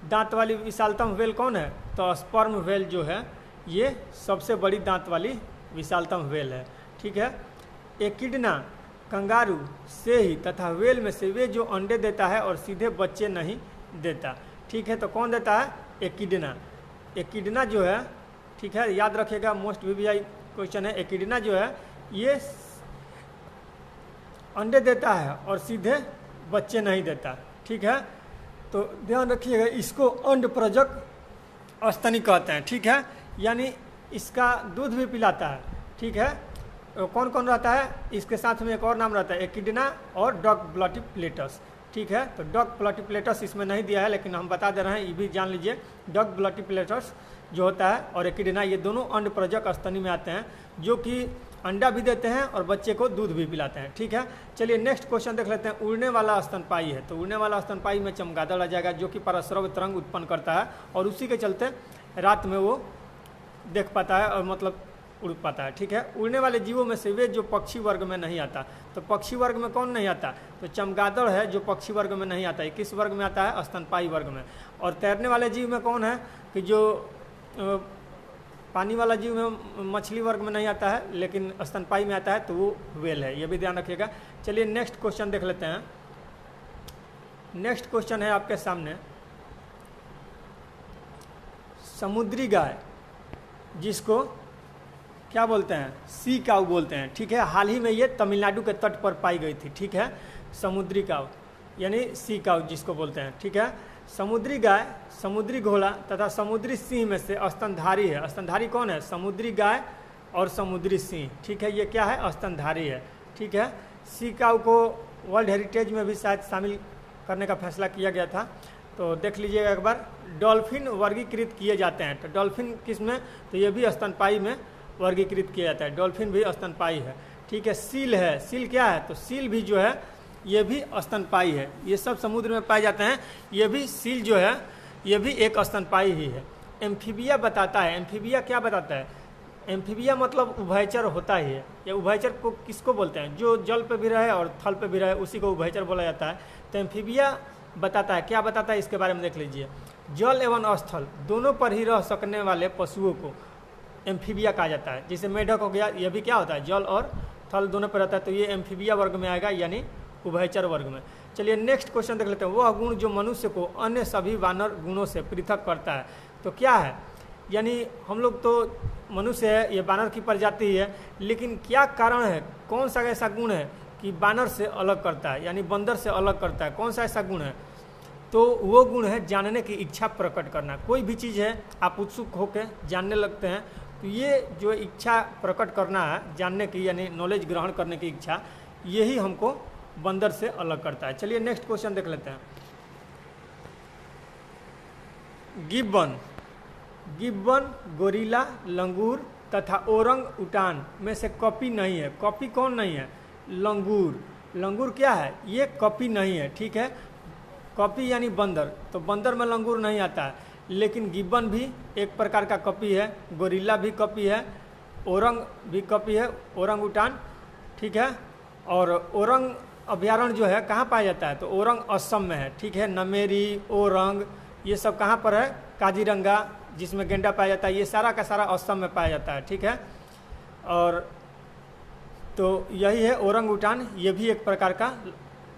दांत वाली विशालतम व्हेल कौन है? तो स्पर्म व्हेल जो है ये सबसे बड़ी दांत वाली विशालतम व्हेल है, ठीक है। एकिडना, कंगारू, सेही तथा व्हेल में से वे जो अंडे देता है और सीधे बच्चे नहीं देता, ठीक है। तो कौन देता है? एकिडना, एकिडना जो है, ठीक है, याद रखिएगा, मोस्ट वीवीआई क्वेश्चन है। एकिडना जो है ये अंडे देता है और सीधे बच्चे नहीं देता, ठीक है। तो ध्यान रखिएगा, इसको अंडप्रजक स्तनी कहते हैं, ठीक है, यानी इसका दूध भी पिलाता है, ठीक है। कौन कौन रहता है इसके साथ में? एक और नाम रहता है एकिडना और डॉग ब्लॉटिप्लेटस, ठीक है। तो डॉग ब्लॉटिप्लेटस इसमें नहीं दिया है, लेकिन हम बता दे रहे हैं, ये भी जान लीजिए। डॉग ब्लॉटिप्लेटस जो होता है और एकिडना, ये दोनों अंडप्रजक स्तनी में आते हैं, जो कि अंडा भी देते हैं और बच्चे को दूध भी पिलाते हैं, ठीक है। चलिए नेक्स्ट क्वेश्चन देख लेते हैं। उड़ने वाला स्तनपायी है। तो उड़ने वाला स्तनपायी में चमगादड़ आ जाएगा, जो कि पराश्रव्य तरंग उत्पन्न करता है और उसी के चलते रात में वो देख पाता है और मतलब उड़ पाता है, ठीक है। उड़ने वाले जीवों में से वे जो पक्षी वर्ग में नहीं आता। तो पक्षी वर्ग में कौन नहीं आता? तो चमगादड़ है जो पक्षी वर्ग में नहीं आता है। किस वर्ग में आता है? स्तनपायी वर्ग में। और तैरने वाले जीव में कौन है? कि जो पानी वाला जीव में मछली वर्ग में नहीं आता है, लेकिन स्तनपायी में आता है, तो वो व्हेल है, ये भी ध्यान रखिएगा। चलिए नेक्स्ट क्वेश्चन देख लेते हैं। नेक्स्ट क्वेश्चन है आपके सामने, समुद्री गाय, जिसको क्या बोलते हैं? सी काऊ बोलते हैं, ठीक है। हाल ही में ये तमिलनाडु के तट पर पाई गई थी, ठीक है। समुद्री काऊ यानी सी काऊ जिसको बोलते हैं, ठीक है। समुद्री गाय, समुद्री घोड़ा तथा समुद्री सिंह में से स्तनधारी है। स्तनधारी कौन है? समुद्री गाय और समुद्री सिंह, ठीक है। ये क्या है? स्तनधारी है, ठीक है। सी काऊ को वर्ल्ड हेरिटेज में भी शायद शामिल करने का फैसला किया गया था, तो देख लीजिएगा एक बार। डॉल्फिन वर्गीकृत किए जाते हैं। तो डॉल्फिन किस में? तो ये भी स्तनपायी में वर्गीकृत किया जाता है। डॉल्फिन भी स्तनपायी है, ठीक है। सील है, सील क्या है? तो सील भी जो है ये भी स्तनपायी है। ये सब समुद्र में पाए जाते हैं। ये भी सील जो है ये भी एक स्तनपायी ही है। एम्फीबिया बताता है। एम्फीबिया क्या बताता है? एम्फीबिया मतलब उभयचर होता ही है। ये उभयचर को किसको बोलते हैं? जो जल पे भी रहे और थल पे भी रहे, उसी को उभयचर बोला जाता है। तो एम्फीबिया बताता है, क्या बताता है इसके बारे में देख लीजिए। जल एवं स्थल दोनों पर ही रह सकने वाले पशुओं को एम्फीबिया कहा जाता है। जैसे मेढक हो गया, यह भी क्या होता है? जल और थल दोनों पर रहता है, तो ये एम्फीबिया वर्ग में आएगा, यानी उभयचर वर्ग में। चलिए नेक्स्ट क्वेश्चन देख लेते हैं। वह गुण जो मनुष्य को अन्य सभी वानर गुणों से पृथक करता है, तो क्या है? यानी हम लोग तो मनुष्य है, ये वानर की प्रजाति ही है, लेकिन क्या कारण है, कौन सा ऐसा गुण है कि वानर से अलग करता है, यानी बंदर से अलग करता है? कौन सा ऐसा गुण है? तो वो गुण है जानने की इच्छा प्रकट करना। कोई भी चीज़ है आप उत्सुक होकर जानने लगते हैं, तो ये जो इच्छा प्रकट करना है जानने की, यानी नॉलेज ग्रहण करने की इच्छा, यही हमको बंदर से अलग करता है। चलिए नेक्स्ट क्वेश्चन देख लेते हैं। गिब्बन, गोरिल्ला, लंगूर तथा ओरंग उटान में से कॉपी नहीं है। कॉपी कौन नहीं है? लंगूर क्या है? ये कॉपी नहीं है, ठीक है। कॉपी यानी बंदर, तो बंदर में लंगूर नहीं आता है, लेकिन गिब्बन भी एक प्रकार का कॉपी है, गोरिल्ला भी कॉपी है, ओरंग भी कॉपी है, ओरंग उटान, ठीक है। और ओरंग अभ्यारण्य जो है कहाँ पाया जाता है? तो ओरंग असम में है, ठीक है। नमेरी, ओरंग, ये सब कहाँ पर है? काजीरंगा, जिसमें गेंडा पाया जाता है, ये सारा का सारा असम में पाया जाता है, ठीक है। और तो यही है ओरंग उटान, ये भी एक प्रकार का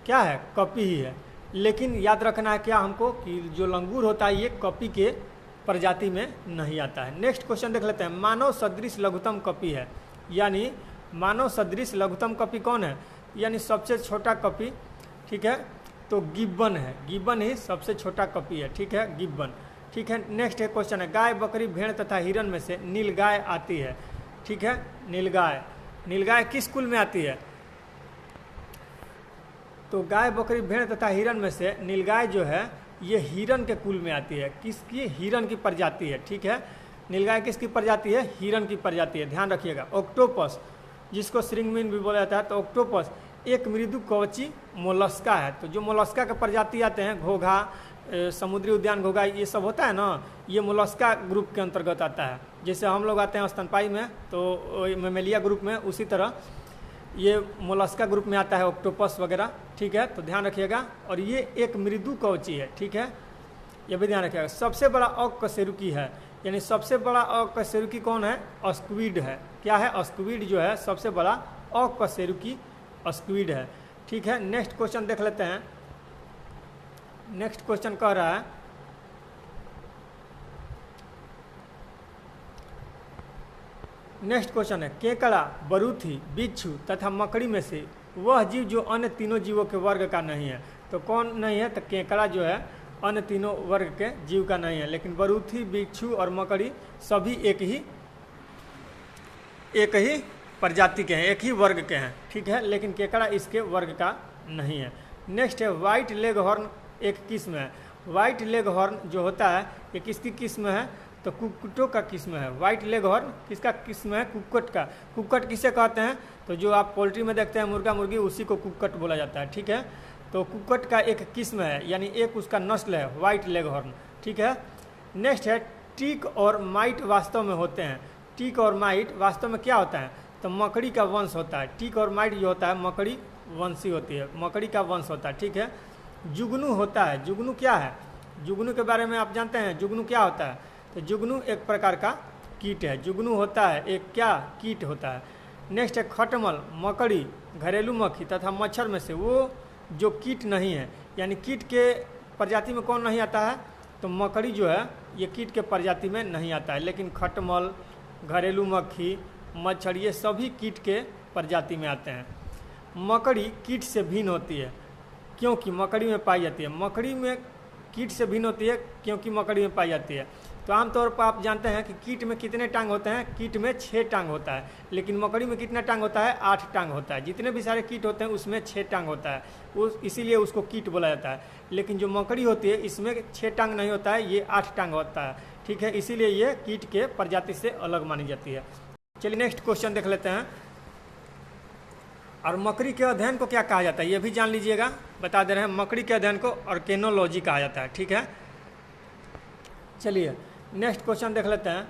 क्या है? कॉपी ही है। लेकिन याद रखना है क्या हमको कि जो लंगूर होता है ये कॉपी के प्रजाति में नहीं आता है। नेक्स्ट क्वेश्चन देख लेते हैं। मानव सदृश लघुत्तम कॉपी है, यानी मानव सदृश लघुत्तम कॉपी कौन है? यानी सबसे छोटा कॉपी, ठीक है। तो गिब्बन है, गिब्बन ही सबसे छोटा कॉपी है, ठीक है, गिब्बन, ठीक है। नेक्स्ट है क्वेश्चन है, गाय, बकरी, भेड़ तथा हिरन में से नीलगाय आती है, ठीक है। नीलगाय किस कुल में आती है? तो गाय, बकरी, भेड़ तथा हिरन में से नीलगाय जो है ये हिरन के कुल में आती है। किसकी? हिरन की प्रजाति है, ठीक है। नीलगाय किसकी प्रजाति है? हिरन की प्रजाति है, ध्यान रखिएगा। ऑक्टोपस, जिसको श्रिंगमिन भी बोला जाता है, तो ऑक्टोपस एक मृदु कवची मोलस्का है। तो जो मोलस्का के प्रजाति आते हैं, घोघा, समुद्री उद्यान घोघा, ये सब होता है ना, ये मोलस्का ग्रुप के अंतर्गत आता है। जैसे हम लोग आते हैं स्तनपाई में, तो मेमेलिया ग्रुप में, उसी तरह ये मोलस्का ग्रुप में आता है, ऑक्टोपस वगैरह, ठीक है। तो ध्यान रखिएगा। और ये एक मृदु कवची है, ठीक है, ये भी ध्यान रखिएगा। सबसे बड़ा अकशेरुकी है, यानी सबसे बड़ा अकशेरुकी कौन है? स्क्विड है। क्या है? स्क्विड जो है सबसे बड़ा अकशेरुकी स्क्विड है, ठीक है। नेक्स्ट क्वेश्चन देख लेते हैं। नेक्स्ट क्वेश्चन कह रहा है, नेक्स्ट क्वेश्चन है, केकड़ा, बरूथी, बिच्छू तथा मकड़ी में से वह जीव जो अन्य तीनों जीवों के वर्ग का नहीं है। तो कौन नहीं है? तो केकड़ा जो है अन्य तीनों वर्ग के जीव का नहीं है, लेकिन बरूथी, बिच्छू और मकड़ी सभी एक ही प्रजाति के हैं, एक ही वर्ग के हैं, ठीक है। लेकिन केकड़ा इसके वर्ग का नहीं है। नेक्स्ट है, व्हाइट लेग हॉर्न एक किस्म है। व्हाइट लेग हॉर्न जो होता है ये किसकी किस्म है? तो कुक्कुटों का किस्म है। व्हाइट लेग हॉर्न किसका किस्म है? कुक्कुट का। कुक्कुट किसे कहते हैं? तो जो आप पोल्ट्री में देखते हैं मुर्गा मुर्गी, उसी को कुक्कुट बोला जाता है, ठीक है। तो कुक्कुट का एक किस्म है, यानी एक उसका नस्ल है व्हाइट लेग हॉर्न, ठीक है। नेक्स्ट है, टिक और माइट वास्तव में होते हैं। टिक और माइट वास्तव में क्या होता है? तो मकड़ी का वंश होता है। टिक और माइट जो होता है मकड़ी वंशी होती है, मकड़ी का वंश होता है, ठीक है। जुगनू होता है। जुगनू क्या है? जुगनू के बारे में आप जानते हैं? जुगनू क्या होता है? तो जुगनू एक प्रकार का कीट है। जुगनू होता है एक क्या? कीट होता है। नेक्स्ट है, खटमल, मकड़ी, घरेलू मक्खी तथा मच्छर में से वो जो कीट नहीं है, यानी कीट के प्रजाति में कौन नहीं आता है? तो मकड़ी जो है ये कीट के प्रजाति में नहीं आता है, लेकिन खटमल, घरेलू मक्खी, मच्छर ये सभी कीट के प्रजाति में आते हैं। मकड़ी कीट से भिन्न होती है क्योंकि मकड़ी में पाई जाती है। मकड़ी में कीट से भिन्न होती है क्योंकि मकड़ी में पाई जाती है। तो आमतौर पर आप जानते हैं कि कीट में कितने टांग होते हैं? कीट में 6 टांग होता है, लेकिन मकड़ी में कितना टांग होता है? 8 टांग होता है। जितने भी सारे कीट होते हैं उसमें 6 टांग होता है, इसीलिए उसको कीट बोला जाता है। लेकिन जो मकड़ी होती है इसमें 6 टांग नहीं होता है, ये 8 टांग होता है, ठीक है, इसीलिए ये कीट के प्रजाति से अलग मानी जाती है। चलिए नेक्स्ट क्वेश्चन देख लेते हैं। और मकड़ी के अध्ययन को क्या कहा जाता है ये भी जान लीजिएगा, बता दे रहे हैं। मकड़ी के अध्ययन को ऑर्केनोलॉजी कहा जाता है, ठीक है। चलिए नेक्स्ट क्वेश्चन देख लेते हैं।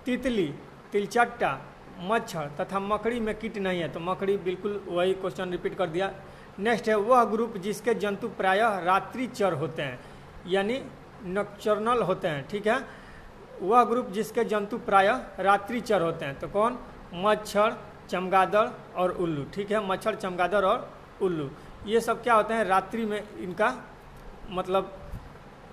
तितली, तिलचट्टा, मच्छर तथा मकड़ी में कीट नहीं है, तो मकड़ी बिल्कुल वही क्वेश्चन रिपीट कर दिया। नेक्स्ट है, वह ग्रुप जिसके जंतु प्रायः रात्रिचर होते हैं, यानी नॉकटर्नल होते हैं, ठीक है। वह ग्रुप जिसके जंतु प्रायः रात्रिचर होते हैं, तो कौन? मच्छर, चमगादड़ और उल्लू। ठीक है, मच्छर, चमगादड़ और उल्लू, ये सब क्या होते हैं, रात्रि में इनका मतलब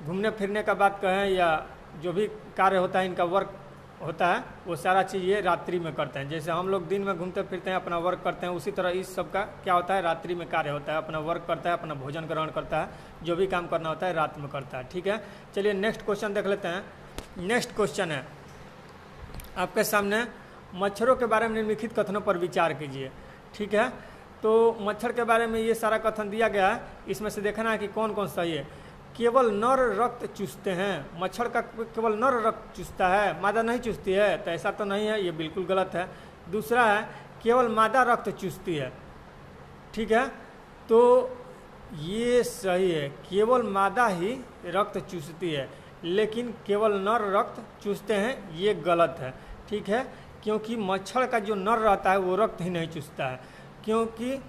घूमने फिरने का बात कहें या जो भी कार्य होता है, इनका वर्क होता है, वो सारा चीज़ ये रात्रि में करते हैं। जैसे हम लोग दिन में घूमते फिरते हैं, अपना वर्क करते हैं, उसी तरह इस सब का क्या होता है, रात्रि में कार्य होता है। अपना वर्क करता है, अपना भोजन ग्रहण करता है, जो भी काम करना होता है रात में करता है। ठीक है, चलिए नेक्स्ट क्वेश्चन देख लेते हैं। नेक्स्ट क्वेश्चन है आपके सामने, मच्छरों के बारे में निम्नलिखित कथनों पर विचार कीजिए। ठीक है, तो मच्छर के बारे में ये सारा कथन दिया गया है, इसमें से देखना है कि कौन कौन सही है। केवल नर रक्त चूसते हैं, मच्छर का केवल नर रक्त चूसता है, मादा नहीं चूसती है, तो ऐसा तो नहीं है, ये बिल्कुल गलत है। दूसरा है केवल मादा रक्त चूसती है। ठीक है, तो ये सही है, केवल मादा ही रक्त चूसती है, लेकिन केवल नर रक्त चूसते हैं, ये गलत है। ठीक है, क्योंकि मच्छर का जो नर रहता है वो रक्त ही नहीं चूसता है, क्योंकि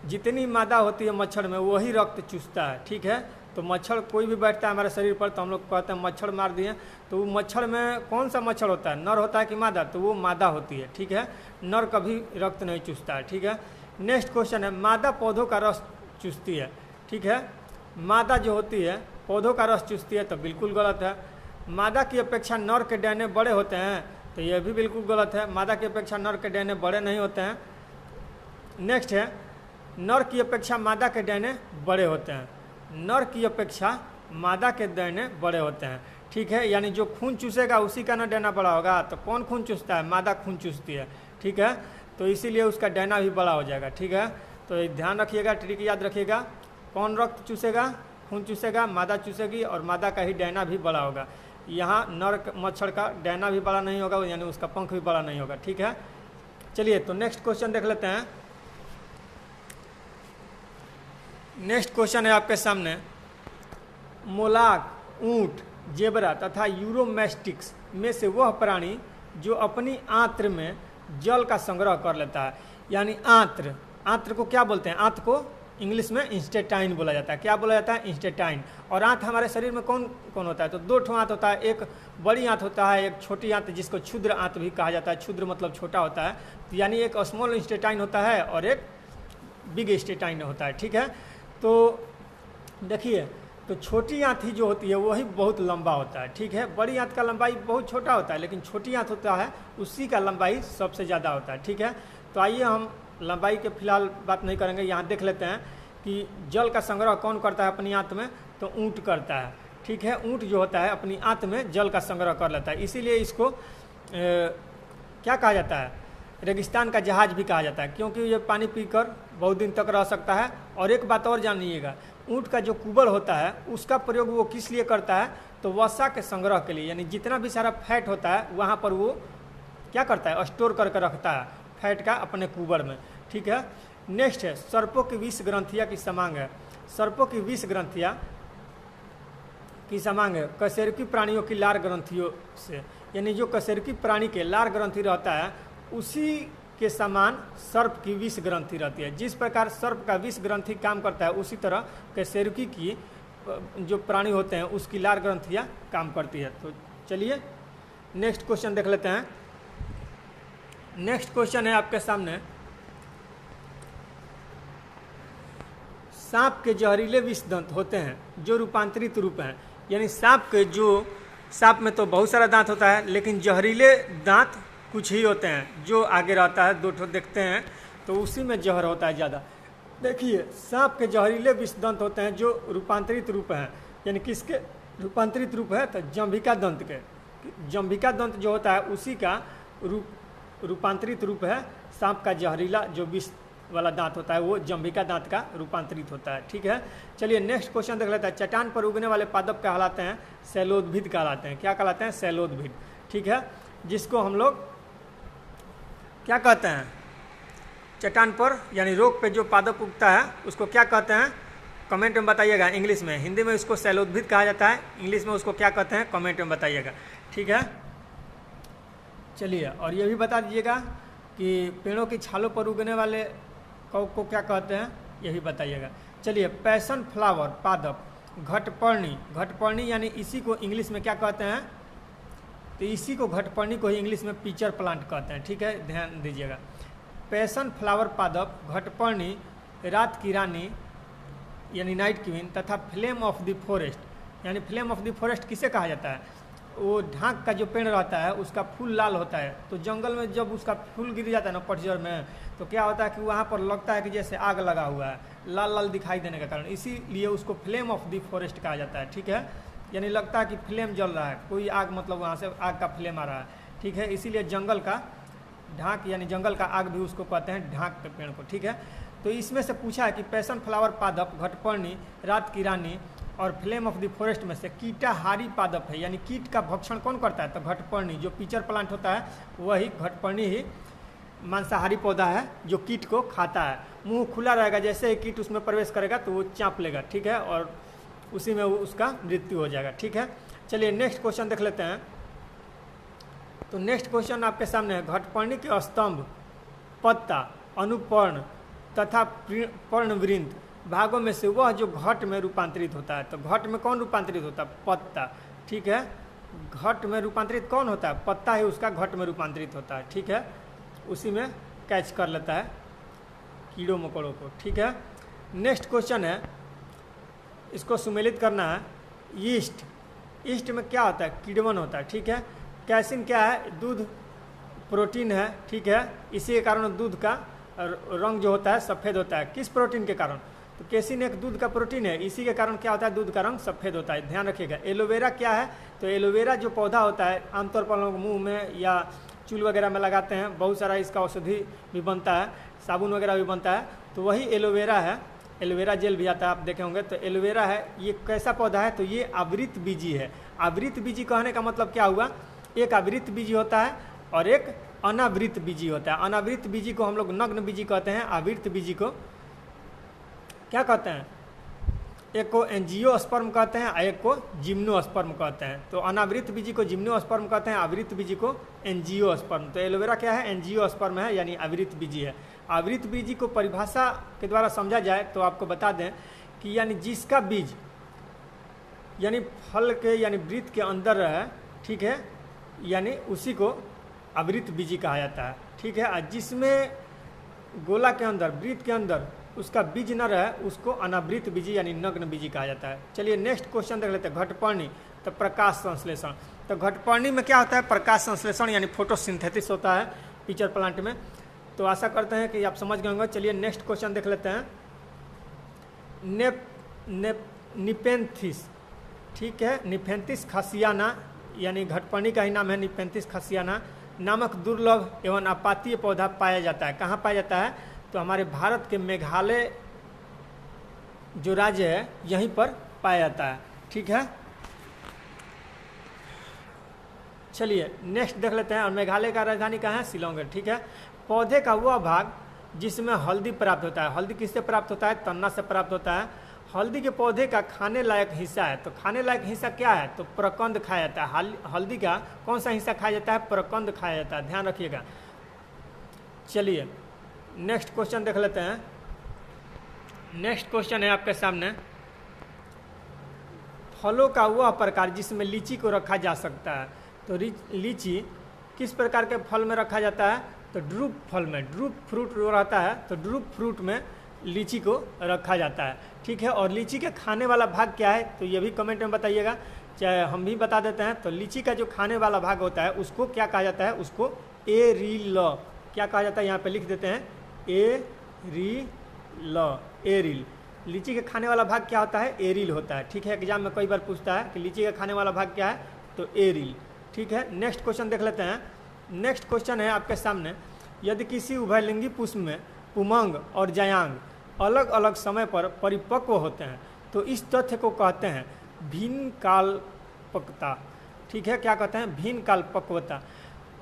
जितनी मादा होती है मच्छर में वही रक्त चूसता है। ठीक है, तो मच्छर कोई भी बैठता है हमारे शरीर पर तो हम लोग कहते हैं मच्छर मार दिए, तो वो मच्छर में कौन सा मच्छर होता है, नर होता है कि मादा, तो वो मादा होती है। ठीक है, नर कभी रक्त नहीं चूसता है। ठीक है, नेक्स्ट क्वेश्चन है, मादा पौधों का रस चूसती है। ठीक है, मादा जो होती है पौधों का रस चूसती है, तो बिल्कुल गलत है। मादा की अपेक्षा नर के डैने बड़े होते हैं, तो यह भी बिल्कुल गलत है, मादा की अपेक्षा नर के डैने बड़े नहीं होते हैं। नेक्स्ट है, नर की अपेक्षा मादा के डैने बड़े होते हैं, नर की अपेक्षा मादा के डैने बड़े होते हैं। ठीक है, यानी जो खून चूसेगा उसी का ना डैना बड़ा होगा, तो कौन खून चूसता है, मादा खून चूसती है। ठीक है, तो इसीलिए उसका डैना भी बड़ा हो जाएगा। ठीक है, तो ध्यान रखिएगा, ट्रिक याद रखिएगा, कौन रक्त चूसेगा, खून चूसेगा, मादा चूसेगी, और मादा का ही डैना भी बड़ा होगा। यहाँ नर मच्छर का डैना भी बड़ा नहीं होगा, यानी उसका पंख भी बड़ा नहीं होगा। ठीक है, चलिए तो नेक्स्ट क्वेश्चन देख लेते हैं। नेक्स्ट क्वेश्चन है आपके सामने, मोलाक, ऊंट, जेबरा तथा यूरोमेस्टिक्स में से वह प्राणी जो अपनी आंत्र में जल का संग्रह कर लेता है। यानी आंत्र, आंत्र को क्या बोलते हैं, आंत्र को इंग्लिश में इंस्टेटाइन बोला जाता है। क्या बोला जाता है, इंस्टेटाइन। और आंत हमारे शरीर में कौन कौन होता है, तो दो ठो आंत होता है, एक बड़ी आंत होता है, एक छोटी आंत जिसको क्षुद्र आंत भी कहा जाता है। क्षुद्र मतलब छोटा होता है, यानी एक स्मॉल इंस्टेटाइन होता है और एक बिग इंस्टेटाइन होता है। ठीक है, तो देखिए, तो छोटी आंत ही जो होती है वही बहुत लंबा होता है। ठीक है, बड़ी आंत का लंबाई बहुत छोटा होता है, लेकिन छोटी आंत होता है उसी का लंबाई सबसे ज़्यादा होता है। ठीक है, तो आइए हम लंबाई के फिलहाल बात नहीं करेंगे, यहाँ देख लेते हैं कि जल का संग्रह कौन करता है अपनी आंत में, तो ऊँट करता है। ठीक है, ऊँट जो होता है अपनी आंत में जल का संग्रह कर लेता है, इसीलिए इसको क्या कहा जाता है, रेगिस्तान का जहाज भी कहा जाता है, क्योंकि ये पानी पीकर बहुत दिन तक रह सकता है। और एक बात और जानिएगा, ऊँट का जो कुबड़ होता है उसका प्रयोग वो किस लिए करता है, तो वसा के संग्रह के लिए, यानी जितना भी सारा फैट होता है वहाँ पर वो क्या करता है, स्टोर करके रखता है फैट का अपने कुबड़ में। ठीक है, नेक्स्ट है, सर्पों की 20 ग्रंथियाँ की समांग है। सर्पों की 20 ग्रंथियाँ की समांग है कशेरुकी प्राणियों की लार ग्रंथियों से, यानी जो कशेरुकी प्राणी के लार ग्रंथि रहता है उसी के समान सर्प की 20 ग्रंथि रहती है। जिस प्रकार सर्प का 20 ग्रंथि काम करता है, उसी तरह कशेरुकी की जो प्राणी होते हैं उसकी लार ग्रंथियाँ काम करती है। तो चलिए नेक्स्ट क्वेश्चन देख लेते हैं। नेक्स्ट क्वेश्चन है आपके सामने, सांप के जहरीले विष दंत होते हैं जो रूपांतरित रूप हैं, यानी सांप में तो बहुत सारा दांत होता है, लेकिन जहरीले दांत कुछ ही होते हैं, जो आगे रहता है दो ठो देखते हैं, तो उसी में जहर होता है ज़्यादा। देखिए, सांप के जहरीले विष दंत होते हैं जो रूपांतरित रूप हैं, यानी किसके रूपांतरित रूप है, तो जंभिका दंत के। जंभिका दंत जो होता है उसी का रूपांतरित रूप है। सांप का जहरीला जो विष वाला दांत होता है वो जंभिका दांत का रूपांतरित होता है। ठीक है, चलिए नेक्स्ट क्वेश्चन देख लेते हैं। चट्टान पर उगने वाले पादप कहलाते हैं शैलोद्भिद कहलाते हैं। क्या कहलाते हैं, शैलोद्भिद। ठीक है, जिसको हम लोग क्या कहते हैं, चट्टान पर यानी रोक पे जो पादप उगता है उसको क्या कहते हैं, कमेंट में बताइएगा। इंग्लिश में, हिंदी में उसको शैलोद्भिद कहा जाता है, इंग्लिश में उसको क्या कहते हैं कमेंट में बताइएगा। ठीक है, चलिए और ये भी बता दीजिएगा कि पेड़ों की छालों पर उगने वाले को क्या कहते हैं, यही बताइएगा। चलिए, पैशन फ्लावर पादप घटपर्णी, घटपर्णी यानी इसी को इंग्लिश में क्या कहते हैं, तो इसी को घटपर्णी को ही इंग्लिश में पिचर प्लांट कहते हैं। ठीक है, ध्यान दीजिएगा। पैशन फ्लावर पादप, घटपर्णी, रात की रानी यानी नाइट क्वीन तथा फ्लेम ऑफ द फॉरेस्ट। यानी फ्लेम ऑफ द फॉरेस्ट किसे कहा जाता है? वो ढाक का जो पेड़ रहता है उसका फूल लाल होता है, तो जंगल में जब उसका फूल गिर जाता है ना पतझड़ में, तो क्या होता है कि वहाँ पर लगता है कि जैसे आग लगा हुआ है, लाल लाल दिखाई देने के कारण, इसीलिए उसको फ्लेम ऑफ द फॉरेस्ट कहा जाता है। ठीक है, यानी लगता है कि फ्लेम जल रहा है, कोई आग मतलब वहाँ से आग का फ्लेम आ रहा है। ठीक है, इसीलिए जंगल का ढाक यानी जंगल का आग भी उसको कहते हैं, ढाक के पेड़ को। ठीक है, तो इसमें से पूछा है कि पैशन फ्लावर पादप, घटपर्णी, रात की रानी और फ्लेम ऑफ द फॉरेस्ट में से कीटाहारी पादप है, यानी कीट का भक्षण कौन करता है? तो घटपर्णी, जो पिचर प्लांट होता है वही घटपर्णी ही मांसाहारी पौधा है जो कीट को खाता है। मुंह खुला रहेगा, जैसे ही कीट उसमें प्रवेश करेगा तो वो चाँप लेगा। ठीक है, और उसी में वो उसका मृत्यु हो जाएगा। ठीक है, चलिए नेक्स्ट क्वेश्चन देख लेते हैं। तो नेक्स्ट क्वेश्चन आपके सामने है, घटपर्णी के स्तंभ, पत्ता, अनुपर्ण तथा पर्णवृंत भागों में से वह जो घट में रूपांतरित होता है। तो घट में कौन रूपांतरित होता है? पत्ता। ठीक है, घट में रूपांतरित कौन होता है? पत्ता ही उसका घट में रूपांतरित होता है। ठीक है, उसी में कैच कर लेता है कीड़ों मकोड़ों को। ठीक है, नेक्स्ट क्वेश्चन है, इसको सुमेलित करना है। ईस्ट, ईस्ट में क्या होता है? कीड़वन होता है। ठीक है, कैसिन क्या है? दूध प्रोटीन है। ठीक है, इसी के कारण दूध का रंग जो होता है सफ़ेद होता है। किस प्रोटीन के कारण? तो कैसिन एक दूध का प्रोटीन है, इसी के कारण क्या होता है? दूध का रंग सफ़ेद होता है, ध्यान रखिएगा। एलोवेरा क्या है? तो एलोवेरा जो पौधा होता है आमतौर पर लोग मुंह में या चूल वगैरह में लगाते हैं, बहुत सारा इसका औषधि भी बनता है, साबुन वगैरह भी बनता है, तो वही एलोवेरा है। एलोवेरा जेल भी आता है, आप देखे होंगे। तो एलोवेरा है, ये कैसा पौधा है? तो ये आवृत बीजी है। आवृत बीजी कहने का मतलब क्या हुआ? एक आवृत बीजी होता है और एक अनावृत बीजी होता है। अनावृत बीजी को हम लोग नग्न बीजी कहते हैं, आवृत बीजी को क्या कहते हैं? एक को एंजियोस्पर्म कहते हैं और एक को जिम्नोस्पर्म कहते हैं। तो अनावृत बीजी को जिम्नोस्पर्म कहते हैं, आवृत बीजी को एंजियोस्पर्म। तो एलोवेरा क्या है? एंजियोस्पर्म है, यानी आवृत बीजी है। आवृत बीजी को परिभाषा के द्वारा समझा जाए तो आपको बता दें कि यानी जिसका बीज यानी फल के यानी वृत्त के अंदर रहे, ठीक है, यानी उसी को आवृत बीजी कहा जाता है। ठीक है, और जिसमें गोला के अंदर वृत्त के अंदर उसका बीज न रहे उसको अनावृत बीजी यानी नग्न बीजी कहा जाता है। चलिए नेक्स्ट क्वेश्चन देख लेते हैं। घटपर्णी, तो प्रकाश संश्लेषण। तो घटपर्णी में क्या होता है? प्रकाश संश्लेषण यानी फोटोसिंथेसिस होता है पिचर प्लांट में। तो आशा करते हैं कि आप समझ गए होंगे। चलिए नेक्स्ट क्वेश्चन देख लेते हैं। निपेंथिस, ठीक है, निपेंथिस खसियाना यानी घटपर्णी का ही नाम है, निपेंथिस खसियाना नामक दुर्लभ एवं आपातीय पौधा पाया जाता है। कहाँ पाया जाता है? तो हमारे भारत के मेघालय जो राज्य है यहीं पर पाया जाता है। ठीक है, चलिए नेक्स्ट देख लेते हैं। और मेघालय का राजधानी कहाँ है? शिलोंग है। ठीक है, पौधे का वह भाग जिसमें हल्दी प्राप्त होता है। हल्दी किससे प्राप्त होता है? तन्ना से प्राप्त होता है। हल्दी के पौधे का खाने लायक हिस्सा है। तो खाने लायक हिस्सा क्या है? तो प्रकंद खाया जाता है। हल्दी का कौन सा हिस्सा खाया जाता है? प्रकंद खाया जाता है, ध्यान रखिएगा। चलिए नेक्स्ट क्वेश्चन देख लेते हैं। नेक्स्ट क्वेश्चन है आपके सामने, फलों का वह प्रकार जिसमें लीची को रखा जा सकता है। तो लीची किस प्रकार के फल में रखा जाता है? तो ड्रूप फल में, ड्रूप फ्रूट जो रहता है तो ड्रूप फ्रूट में लीची को रखा जाता है। ठीक है, और लीची के खाने वाला भाग क्या है? तो ये भी कमेंट में बताइएगा, चाहे हम भी बता देते हैं। तो लीची का जो खाने वाला भाग होता है उसको क्या कहा जाता है? उसको एरिल क्या कहा जाता है? यहाँ पे लिख देते हैं एरिल। लीची के खाने वाला भाग क्या होता है? एरिल होता है। ठीक है, एग्जाम में कई बार पूछता है कि लीची का खाने वाला भाग क्या है? तो एरिल। ठीक है, नेक्स्ट क्वेश्चन देख लेते हैं। नेक्स्ट क्वेश्चन है आपके सामने, यदि किसी उभयलिंगी पुष्प में पुमंग और जयांग अलग अलग समय पर परिपक्व होते हैं तो इस तथ्य को कहते हैं भिन्न कालपक्वता। ठीक है, क्या कहते हैं? भिन्न कालपक्वता।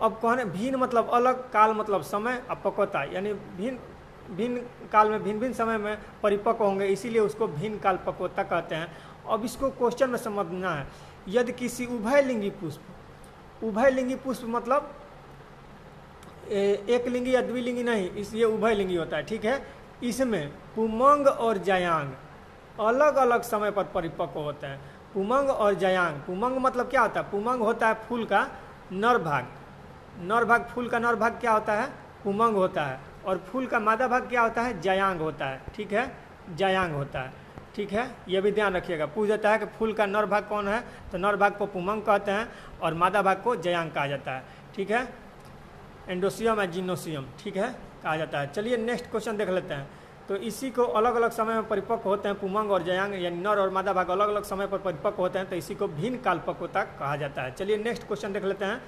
अब कहने भिन्न मतलब अलग, काल मतलब समय, और पक्वता यानी भिन्न काल में भिन्न भिन्न समय में परिपक्व होंगे, इसीलिए उसको भिन्न कालपक्वता कहते हैं। अब इसको क्वेश्चन में समझना है। यदि किसी उभयलिंगी पुष्प, उभयलिंगी पुष्प मतलब एक लिंगी या द्विलिंगी नहीं, इसलिए उभयलिंगी होता है। ठीक है, इसमें पुमंग और जयांग अलग अलग समय पर परिपक्व होते हैं। पुमंग और जयांग, पुमंग मतलब क्या होता है? पुमंग होता है फूल का नर भाग, नर भाग, फूल का नर भाग क्या होता है? पुमंग होता है। और फूल का मादा भाग क्या होता है, जायांग होता है, ठीक है, जायांग होता है, ठीक है, ये भी ध्यान रखिएगा। पूछ देता है कि फूल का नर भाग कौन है, तो नर भाग को पुमंग कहते हैं और मादा भाग को जायांग कहा जाता है, ठीक है, एंडोसियम या जिनोसियम, ठीक है, कहा जाता है। चलिए नेक्स्ट क्वेश्चन देख लेते हैं। तो इसी को अलग अलग समय में परिपक्व होते हैं, पुमंग और जायांग यानी नर और मादा भाग अलग अलग समय पर परिपक्व होते हैं, तो इसी को भिन्न कालपक्वता कहा जाता है। चलिए नेक्स्ट क्वेश्चन देख लेते हैं।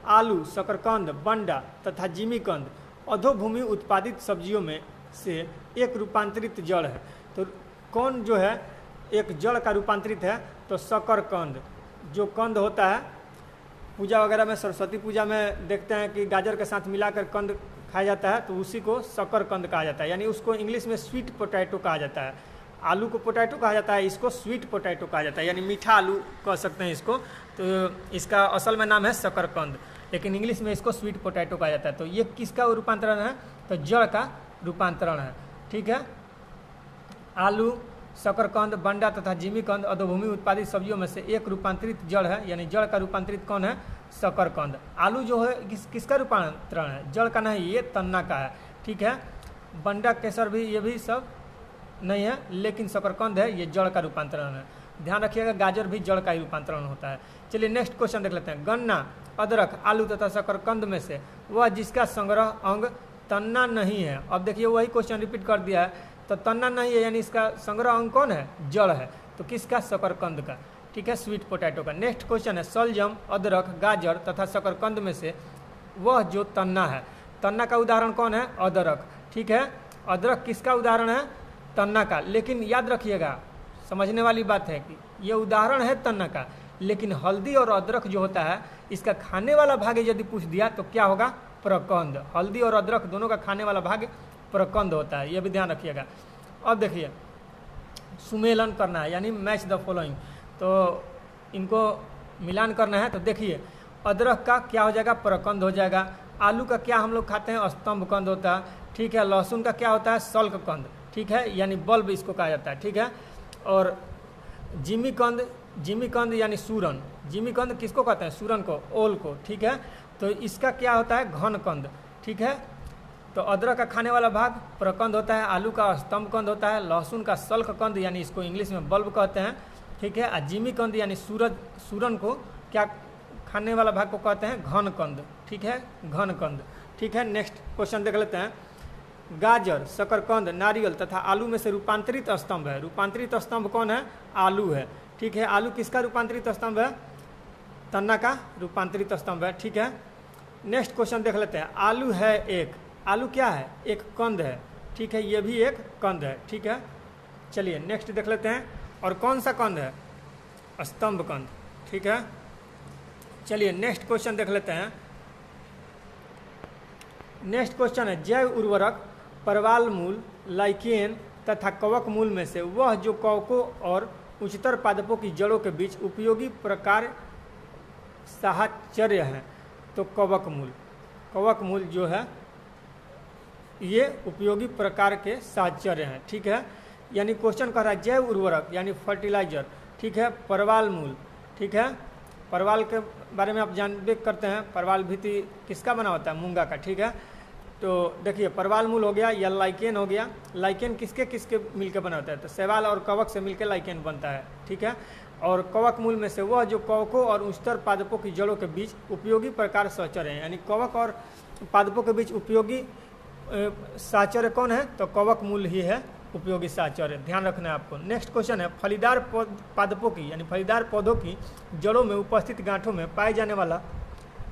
आलू, शकरकंद, बंडा तथा जिमीकंद अधोभूमि उत्पादित सब्जियों में से एक रूपांतरित जड़ है, तो कौन जो है एक जड़ का रूपांतरित है, तो शकरकंद जो कंद होता है, पूजा वगैरह में, सरस्वती पूजा में देखते हैं कि गाजर के साथ मिलाकर कंद खाया जाता है, तो उसी को शकरकंद कहा जाता है, यानी उसको इंग्लिश में स्वीट पोटैटो कहा जाता है। आलू को पोटैटो कहा जाता है, इसको स्वीट पोटैटो कहा जाता है, यानी मीठा आलू कह सकते हैं इसको। तो इसका असल में नाम है शकरकंद, लेकिन इंग्लिश में इसको स्वीट पोटैटो कहा जाता है। तो ये किसका रूपांतरण है, तो जड़ का रूपांतरण है, ठीक है। आलू, शकरकंद, बंडा तथा जिमीकंद अधोभूमि उत्पादित सब्जियों में से एक रूपांतरित जड़ है, यानी जड़ का रूपांतरित कौन है, शकरकंद। आलू जो है किसका रूपांतरण है, जड़ का नहीं, ये तन्ना का है, ठीक है। बंडा, केसर भी, ये भी सब नहीं है, लेकिन शकरकंद है, ये जड़ का रूपांतरण है। ध्यान रखिएगा, गाजर भी जड़ का ही रूपांतरण होता है। चलिए नेक्स्ट क्वेश्चन देख लेते हैं। गन्ना, अदरक, आलू तथा शकरकंद में से वह जिसका संग्रह अंग तन्ना नहीं है। अब देखिए वही क्वेश्चन रिपीट कर दिया है, तो तन्ना नहीं है यानी इसका संग्रह अंग कौन है, जड़ है, तो किसका, शकरकंद का, ठीक है, स्वीट पोटैटो का। नेक्स्ट क्वेश्चन है। सलजम, अदरक, गाजर तथा शकरकंद में से वह जो तन्ना है, तन्ना का उदाहरण कौन है, अदरक, ठीक है। अदरक किसका उदाहरण है, तन्ना का। लेकिन याद रखिएगा, समझने वाली बात है कि ये उदाहरण है तन्ना का, लेकिन हल्दी और अदरक जो होता है, इसका खाने वाला भाग यदि पूछ दिया तो क्या होगा, प्रकंद। हल्दी और अदरक दोनों का खाने वाला भाग प्रकंद होता है, ये भी ध्यान रखिएगा। अब देखिए, सुमेलन करना है, यानी मैच द फॉलोइंग, तो इनको मिलान करना है। तो देखिए, अदरक का क्या हो जाएगा, प्रकंद हो जाएगा। आलू का क्या हम लोग खाते हैं, स्तंभ कंद होता है, ठीक है। लहसुन का क्या होता है, सल्क कंद, ठीक है, यानी बल्ब इसको कहा जाता है, ठीक है। और जिमीकंद, जिमीकंद यानी सूरन, जिमीकंद किसको कहते हैं, सूरन को, ओल को, ठीक है। तो इसका क्या होता है, घन कंद, ठीक है। तो अदरक का खाने वाला भाग प्रकंद होता है, आलू का स्तंभ कंद होता है, लहसुन का सल्क कंद यानी इसको इंग्लिश में बल्ब कहते हैं, ठीक है। और जिमीकंद यानी सूरन को क्या खाने वाला भाग को कहते हैं, घन कंद, ठीक है, घन कंद, ठीक है। नेक्स्ट क्वेश्चन देख लेते हैं। गाजर, शकरकंद, नारियल तथा आलू में से रूपांतरित स्तंभ है। रूपांतरित स्तंभ कौन है, आलू है, ठीक है। आलू किसका रूपांतरित स्तंभ है, तन्ना का रूपांतरित स्तंभ है, ठीक है। नेक्स्ट क्वेश्चन देख लेते हैं। आलू है एक, आलू क्या है, एक कंद है, ठीक है, ये भी एक कंद है, ठीक है। चलिए नेक्स्ट देख लेते हैं। और कौन सा कंद है, स्तंभ कंद, ठीक है। चलिए नेक्स्ट क्वेश्चन देख लेते हैं। नेक्स्ट क्वेश्चन है। जैव उर्वरक परवाल मूल, लाइकेन तथा कवक मूल में से वह जो कवकों और उच्चतर पादपों की जड़ों के बीच उपयोगी प्रकार साहचर्य है, तो कवक मूल, कवक मूल जो है ये उपयोगी प्रकार के साहचर्य हैं, ठीक है। यानी क्वेश्चन कह रहा है जैव उर्वरक यानी फर्टिलाइजर, ठीक है, परवाल मूल, ठीक है। परवाल के बारे में आप जानबे करते हैं, परवाल भित्ति किसका बना होता है, मूंगा का, ठीक है। तो देखिए, परवाल मूल हो गया या लाइकेन हो गया। लाइकेन किसके किसके मिलकर बना होता है, तो शैवाल और कवक से मिलकर लाइकेन बनता है, ठीक है। और कवक मूल में से वह जो कवकों और उच्चतर पादपों की जड़ों के बीच उपयोगी प्रकार सहचर्य हैं, यानी कवक और पादपों के बीच उपयोगी साहचर्य कौन है, तो कवक मूल ही है उपयोगी साहचर्य, ध्यान रखना है आपको। नेक्स्ट क्वेश्चन है। फलीदार पादपों की यानी फलीदार पौधों की जड़ों में उपस्थित गांठों में पाए जाने वाला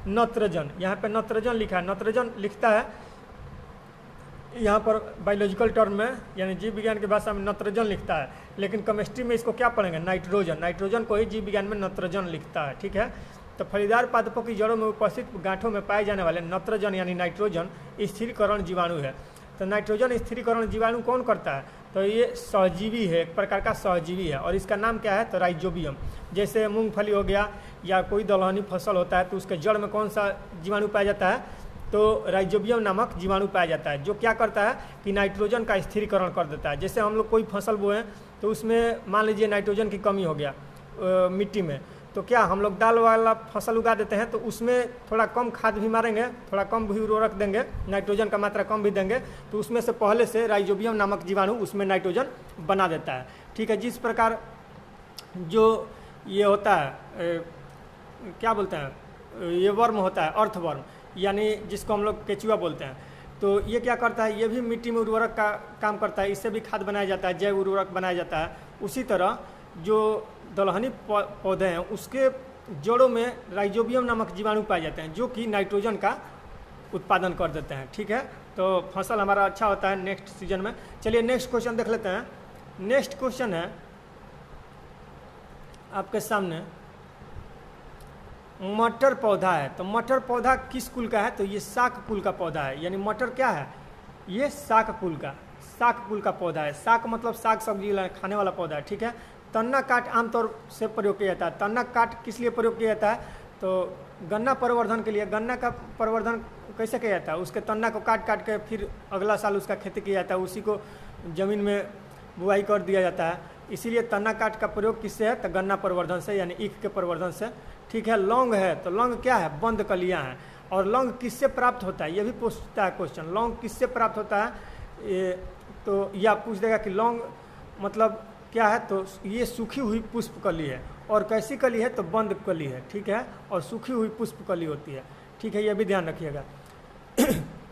नत्रजन, यहाँ पे नत्रजन लिखा है, नत्रजन लिखता है यहाँ पर बायोलॉजिकल टर्म में, यानी जीव विज्ञान की भाषा में नत्रजन लिखता है, लेकिन केमिस्ट्री में इसको क्या पढ़ेंगे, नाइट्रोजन। नाइट्रोजन को ही जीव विज्ञान में नत्रजन लिखता है, ठीक है। तो फलीदार पादपों की जड़ों में उपस्थित गांठों में पाए जाने वाले नत्रजन यानी नाइट्रोजन स्थिरीकरण जीवाणु है। तो नाइट्रोजन स्थिरीकरण जीवाणु कौन करता है, तो ये सहजीवी है, एक प्रकार का सहजीवी है, और इसका नाम क्या है, तो राइजोबियम। जैसे मूंगफली हो गया या कोई दलहनी फसल होता है, तो उसके जड़ में कौन सा जीवाणु पाया जाता है, तो राइजोबियम नामक जीवाणु पाया जाता है, जो क्या करता है कि नाइट्रोजन का स्थिरीकरण कर देता है। जैसे हम लोग कोई फसल बोएं तो उसमें मान लीजिए नाइट्रोजन की कमी हो गया मिट्टी में, तो क्या हम लोग दाल वाला फसल उगा देते हैं तो उसमें थोड़ा कम खाद भी मारेंगे, थोड़ा कम भी उर्वरक देंगे, नाइट्रोजन का मात्रा कम भी देंगे, तो उसमें से पहले से राइजोबियम नामक जीवाणु उसमें नाइट्रोजन बना देता है। ठीक है, जिस प्रकार जो ये होता है क्या बोलते हैं, ये वर्म होता है, अर्थवर्म, यानी जिसको हम लोग केचुआ बोलते हैं, तो ये क्या करता है, ये भी मिट्टी में उर्वरक का काम करता है, इससे भी खाद बनाया जाता है, जैव उर्वरक बनाया जाता है। उसी तरह जो दलहनी पौधे हैं उसके जड़ों में राइजोबियम नामक जीवाणु पाए जाते हैं जो कि नाइट्रोजन का उत्पादन कर देते हैं। ठीक है, तो फसल हमारा अच्छा होता है नेक्स्ट सीजन में। चलिए नेक्स्ट क्वेश्चन देख लेते हैं। नेक्स्ट क्वेश्चन है आपके सामने, मटर पौधा है। तो मटर पौधा किस कुल का है, तो ये शाक कुल का पौधा है, यानी मटर क्या है, ये शाक कुल का पौधा है। शाक मतलब साग सब्जी खाने वाला पौधा है। ठीक है, तन्ना काट आमतौर से प्रयोग किया जाता है। तन्ना काट किस लिए प्रयोग किया जाता है, तो गन्ना प्रवर्धन के लिए। गन्ना का प्रवर्धन कैसे किया जाता है, उसके तन्ना को काट काट के फिर अगला साल उसका खेती किया जाता है, उसी को ज़मीन में बुआई कर दिया जाता है। इसीलिए तन्ना काट का प्रयोग किससे है, तो गन्ना प्रवर्धन से, यानी ईख के प्रवर्धन से। ठीक है, लौंग है, तो लौंग क्या है, बंद कलियाँ हैं। और लौंग किससे प्राप्त होता है, ये भी पूछता है क्वेश्चन, लौंग किससे प्राप्त होता है, तो यह आप पूछ देगा कि लौंग मतलब क्या है, तो ये सूखी हुई पुष्प कली है। और कैसी कली है, तो बंद कली है। ठीक है, और सूखी हुई पुष्प कली होती है। ठीक है, ये भी ध्यान रखिएगा।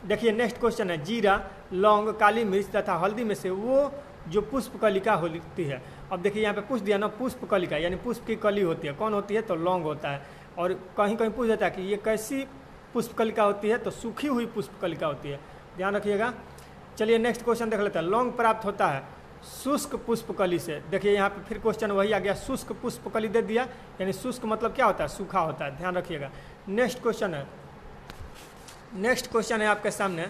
देखिए नेक्स्ट क्वेश्चन है, जीरा, लौंग, काली मिर्च तथा हल्दी में से वो जो पुष्प कलिका होती है। अब देखिए यहाँ पे पूछ दिया ना, पुष्प कलिका यानी पुष्प की कली होती है, कौन होती है, तो लौंग होता है। और कहीं कहीं पूछ देता है कि ये कैसी पुष्प कलिका होती है, तो सूखी हुई पुष्प कलिका होती है, ध्यान रखिएगा। चलिए नेक्स्ट क्वेश्चन देख लेते हैं। लौंग प्राप्त होता है शुष्क पुष्प कली से। देखिए यहाँ पे फिर क्वेश्चन वही आ गया, शुष्क पुष्प कली दे दिया, यानी शुष्क मतलब क्या होता है, सूखा होता है, ध्यान रखिएगा। नेक्स्ट क्वेश्चन है आपके सामने,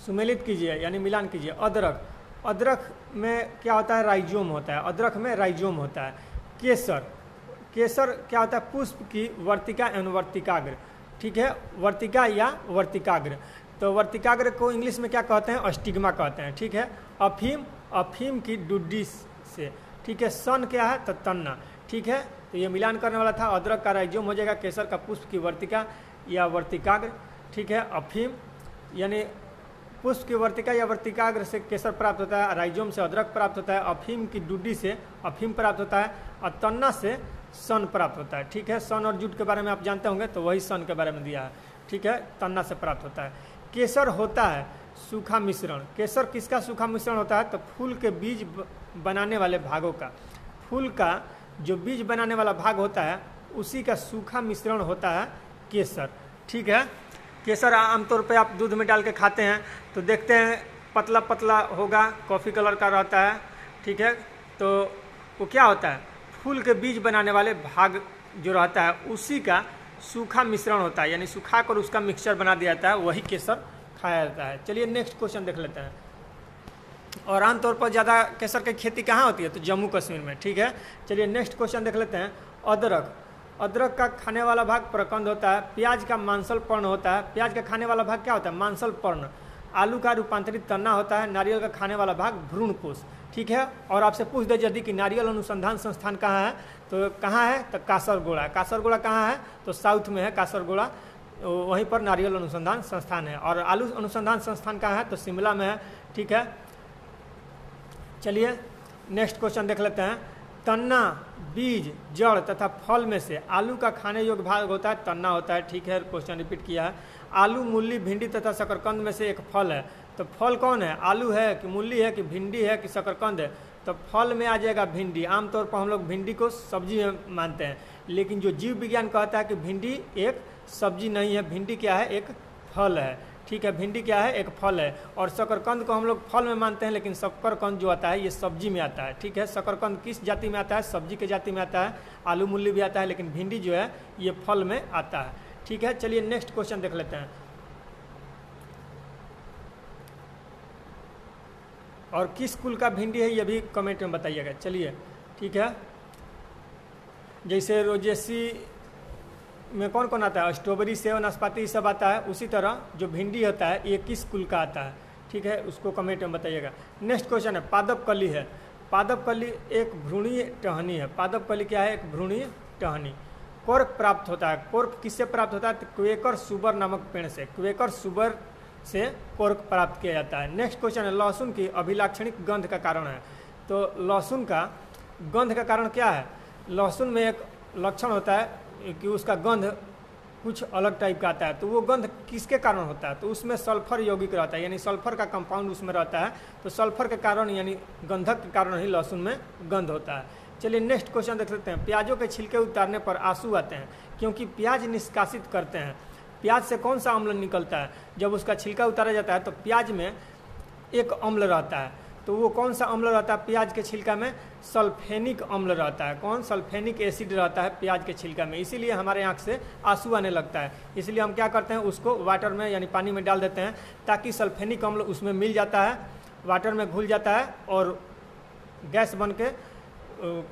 सुमेलित कीजिए यानी मिलान कीजिए। अदरक, अदरक में क्या होता है, राइजोम होता है, अदरक में राइजोम होता है। केसर, केसर क्या होता है, पुष्प की वर्तिका एवं वर्तिकाग्र। ठीक है, वर्तिका या वर्तिकाग्र, तो वर्तिकाग्र को इंग्लिश में क्या कहते हैं, अस्टिग्मा कहते हैं। ठीक है, अफीम, अफीम की डुड्डी से। ठीक है, सन क्या है, तो तन्ना। ठीक है, तो ये मिलान करने वाला था। अदरक का राइजोम हो जाएगा, केसर का पुष्प की वर्तिका या वर्तिकाग्र। ठीक है, अफीम यानी पुष्प की वर्तिका या वर्तिकाग्र से केसर प्राप्त होता है, राइजोम से अदरक प्राप्त होता है, अफीम की डुड्डी से अफीम प्राप्त होता है, और तन्ना से सन प्राप्त होता है। ठीक है, सन और जूट के बारे में आप जानते होंगे, तो वही सन के बारे में दिया है। ठीक है, तन्ना से प्राप्त होता है। केसर होता है सूखा मिश्रण। केसर किसका सूखा मिश्रण होता है, तो फूल के बीज बनाने वाले भागों का। फूल का जो बीज बनाने वाला भाग होता है उसी का सूखा मिश्रण होता है केसर। ठीक है, केसर आमतौर पे आप दूध में डाल के खाते हैं तो देखते हैं पतला पतला होगा, कॉफ़ी कलर का रहता है। ठीक है, तो वो क्या होता है, फूल के बीज बनाने वाले भाग जो रहता है उसी का सूखा मिश्रण होता है, यानी सुखा कर उसका मिक्सचर बना दिया जाता है, वही केसर खाया जाता है। चलिए नेक्स्ट क्वेश्चन देख लेते हैं। और आमतौर पर ज़्यादा केसर की खेती कहाँ होती है, तो जम्मू कश्मीर में। ठीक है, चलिए नेक्स्ट क्वेश्चन देख लेते हैं। अदरक, अदरक का खाने वाला भाग प्रकंद होता है। प्याज का मांसल पर्ण होता है। प्याज का खाने वाला भाग क्या होता है, मांसल पर्ण। आलू का रूपांतरित तना होता है। नारियल का खाने वाला भाग भ्रूणकोश। ठीक है, और आपसे पूछ दे यदि कि नारियल अनुसंधान संस्थान कहाँ है, तो कहाँ है, तो कासरगोड़ा। कासरगोड़ा कहाँ है, तो साउथ में है कासरगोड़ा, वहीं पर नारियल अनुसंधान संस्थान है। और आलू अनुसंधान संस्थान कहाँ है, तो शिमला में है। ठीक है, चलिए नेक्स्ट क्वेश्चन देख लेते हैं। तन्ना, बीज, जड़ तथा फल में से आलू का खाने योग्य भाग होता है, तन्ना होता है। ठीक है, क्वेश्चन रिपीट किया है। आलू, मूली, भिंडी तथा शकरकंद में से एक फल है, तो फल कौन है, आलू है कि मूली है कि भिंडी है कि शकरकंद है, तो फल में आ जाएगा भिंडी। आमतौर पर हम लोग भिंडी को सब्जी में मानते हैं, लेकिन जो जीव विज्ञान कहता है कि भिंडी एक सब्जी नहीं है, भिंडी क्या है, एक फल है। ठीक है, भिंडी क्या है, एक फल है। और शकरकंद को हम लोग फल में मानते हैं, लेकिन शकरकंद जो आता है ये सब्जी में आता है। ठीक है, शकरकंद किस जाति में आता है, सब्जी के जाति में आता है। आलू मूली भी आता है, लेकिन भिंडी जो है ये फल में आता है। ठीक है, चलिए नेक्स्ट क्वेश्चन देख लेते हैं। और किस कुल का भिंडी है ये भी कमेंट में बताइएगा। चलिए ठीक है, जैसे रोजेसी में कौन कौन आता है, स्ट्रॉबेरी, सेव, नाशपाती सब आता है, उसी तरह जो भिंडी होता है ये किस कुल का आता है। ठीक है, उसको कमेंट में बताइएगा। नेक्स्ट क्वेश्चन है, पादप कली है। पादप कली एक भ्रूणीय टहनी है। पादप कली क्या है? एक भ्रूणीय टहनी। कोर्क प्राप्त होता है। कोर्क किससे प्राप्त होता है? तो क्वेकर सुबर नामक पेड़ से, क्वेकर सुबर से कोर्क प्राप्त किया जाता है। नेक्स्ट क्वेश्चन है, लहसुन की अभिलाक्षणिक गंध का कारण है। तो लहसुन का गंध का कारण क्या है? लहसुन में एक लक्षण होता है कि उसका गंध कुछ अलग टाइप का आता है। तो वो गंध किसके कारण होता है? तो उसमें सल्फर यौगिक रहता है, यानी सल्फर का कंपाउंड उसमें रहता है। तो सल्फर के कारण यानी गंधक के कारण ही लहसुन में गंध होता है। चलिए नेक्स्ट क्वेश्चन देख लेते हैं। प्याजों के छिलके उतारने पर आंसू आते हैं क्योंकि प्याज निष्कासित करते हैं। प्याज से कौन सा अम्ल निकलता है? जब उसका छिलका उतारा जाता है तो प्याज में एक अम्ल रहता है। तो वो कौन सा अम्ल रहता है? प्याज के छिलका में सल्फेनिक अम्ल रहता है। कौन? सल्फेनिक एसिड रहता है प्याज के छिलका में, इसीलिए हमारे आँख से आंसू आने लगता है। इसलिए हम क्या करते हैं, उसको वाटर में यानी पानी में डाल देते हैं ताकि सल्फेनिक अम्ल उसमें मिल जाता है, वाटर में घुल जाता है और गैस बन के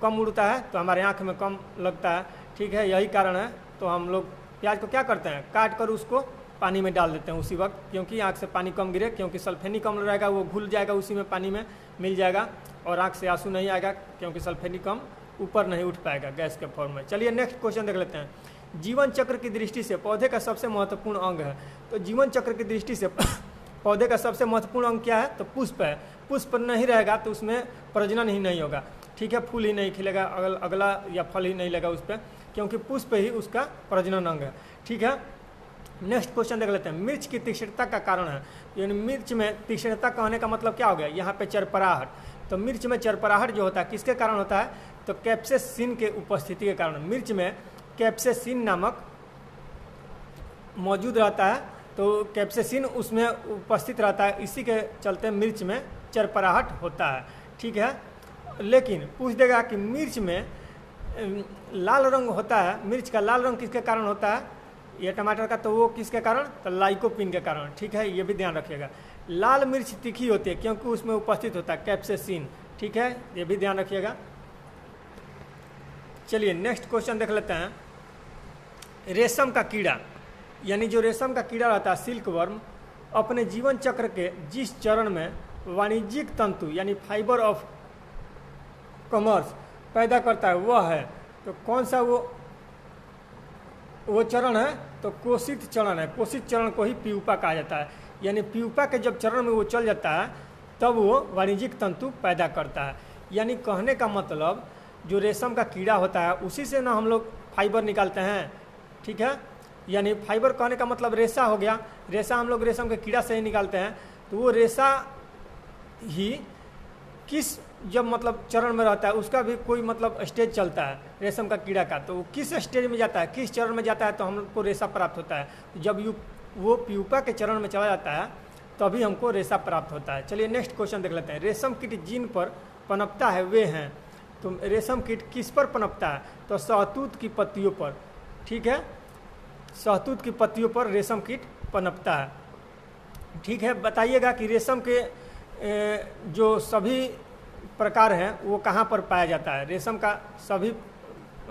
कम उड़ता है, तो हमारे आँख में कम लगता है। ठीक है, यही कारण है। तो हम लोग प्याज को क्या करते हैं, काट कर उसको पानी में डाल देते हैं उसी वक्त, क्योंकि आँख से पानी कम गिरे, क्योंकि सल्फेनिक अम्ल रहेगा वो घुल जाएगा उसी में, पानी में मिल जाएगा और आँख से आंसू नहीं आएगा, क्योंकि सल्फेनिक अम्ल ऊपर नहीं उठ पाएगा गैस के फॉर्म में। चलिए नेक्स्ट क्वेश्चन देख लेते हैं। जीवन चक्र की दृष्टि से पौधे का सबसे महत्वपूर्ण अंग है। तो जीवन चक्र की दृष्टि से पौधे का सबसे महत्वपूर्ण अंग क्या है? तो पुष्प है। पुष्प नहीं रहेगा तो उसमें प्रजनन ही नहीं होगा। ठीक है, फूल ही नहीं खिलेगा, अगला या फल ही नहीं लगा उस पर, क्योंकि पुष्प ही उसका प्रजनन अंग है। ठीक है, नेक्स्ट क्वेश्चन देख लेते हैं। मिर्च की तीक्ष्णता का कारण है। यानी मिर्च में तीक्ष्णता कहने का मतलब क्या हो गया? यहाँ पे चरपराहट। तो मिर्च में चरपराहट जो होता है किसके कारण होता है? तो कैप्सेसिन के उपस्थिति के कारण। मिर्च में कैप्सेसिन नामक मौजूद रहता है, तो कैप्सेसिन उसमें उपस्थित रहता है, इसी के चलते मिर्च में चरपराहट होता है। ठीक है, लेकिन पूछ देगा कि मिर्च में लाल रंग होता है, मिर्च का लाल रंग किसके कारण होता है? ये टमाटर का, तो वो किसके कारण? तो लाइकोपिन के कारण। ठीक है, ये भी ध्यान रखिएगा। लाल मिर्च तीखी होती है क्योंकि उसमें उपस्थित होता है कैप्सेसिन। ठीक है, ये भी ध्यान रखिएगा। चलिए नेक्स्ट क्वेश्चन देख लेते हैं। रेशम का कीड़ा, यानी जो रेशम का कीड़ा रहता है सिल्क वर्म, अपने जीवन चक्र के जिस चरण में वाणिज्यिक तंतु यानी फाइबर ऑफ कॉमर्स पैदा करता है वह है, तो कौन सा वो चरण है? तो कोशित चरण है। कोशित चरण को ही प्यूपा कहा जाता है। यानी प्यूपा के जब चरण में वो चल जाता है तब वो वाणिज्यिक तंतु पैदा करता है। यानी कहने का मतलब जो रेशम का कीड़ा होता है उसी से ना हम लोग फाइबर निकालते हैं। ठीक है, यानी फाइबर कहने का मतलब रेशा हो गया। रेशा हम लोग रेशम के कीड़ा से ही निकालते हैं। तो वो रेशा ही किस जब मतलब चरण में रहता है उसका भी कोई मतलब स्टेज चलता है रेशम का कीड़ा का, तो वो किस स्टेज में जाता है, किस चरण में जाता है, तो हमको रेशा प्राप्त होता है। जब वो प्यूपा के चरण में चला जाता है तभी हमको रेशा प्राप्त होता है। चलिए नेक्स्ट क्वेश्चन देख लेते हैं। रेशम कीट जिन पर पनपता है वे हैं। तो रेशम कीट किस पर पनपता है? तो शहतूत की पत्तियों पर। ठीक है, शहतूत की पत्तियों पर रेशम कीट पनपता है। ठीक है, बताइएगा कि रेशम के जो सभी प्रकार हैं वो कहाँ पर पाया जाता है? रेशम का सभी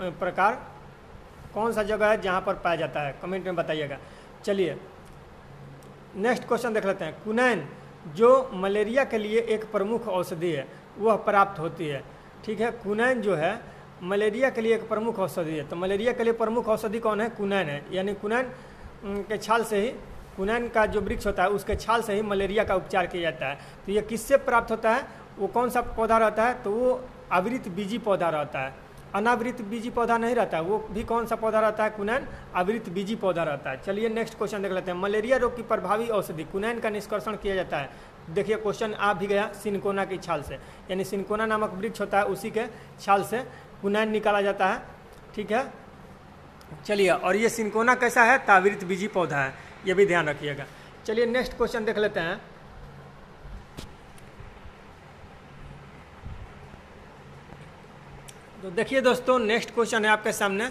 प्रकार कौन सा जगह है जहाँ पर पाया जाता है? कमेंट में बताइएगा। चलिए नेक्स्ट क्वेश्चन देख लेते हैं। क्विनैन जो मलेरिया के लिए एक प्रमुख औषधि है वह प्राप्त होती है। ठीक है, क्विनैन जो है मलेरिया के लिए एक प्रमुख औषधि है। तो मलेरिया के लिए प्रमुख औषधि कौन है? क्विनैन है। यानी क्विनैन के छाल से ही, क्विनैन का जो वृक्ष होता है उसके छाल से ही मलेरिया का उपचार किया जाता है। तो ये किससे प्राप्त होता है? वो कौन सा पौधा रहता है? तो वो आवृत बीजी पौधा रहता है, अनावृत बीजी पौधा नहीं रहता है। वो भी कौन सा पौधा रहता है? क्विनैन आवृत बीजी पौधा रहता है। चलिए नेक्स्ट क्वेश्चन देख लेते हैं। मलेरिया रोग की प्रभावी औषधि क्विनैन का निष्कर्षण किया जाता है। देखिए क्वेश्चन आ भी गया, सिनकोना की छाल से, यानी सिनकोना नामक वृक्ष होता है उसी के छाल से क्विनैन निकाला जाता है। ठीक है, चलिए, और ये सिनकोना कैसा है? तावृत बीजी पौधा है, ये भी ध्यान रखिएगा। चलिए नेक्स्ट क्वेश्चन देख लेते हैं। तो देखिए दोस्तों, नेक्स्ट क्वेश्चन है आपके सामने।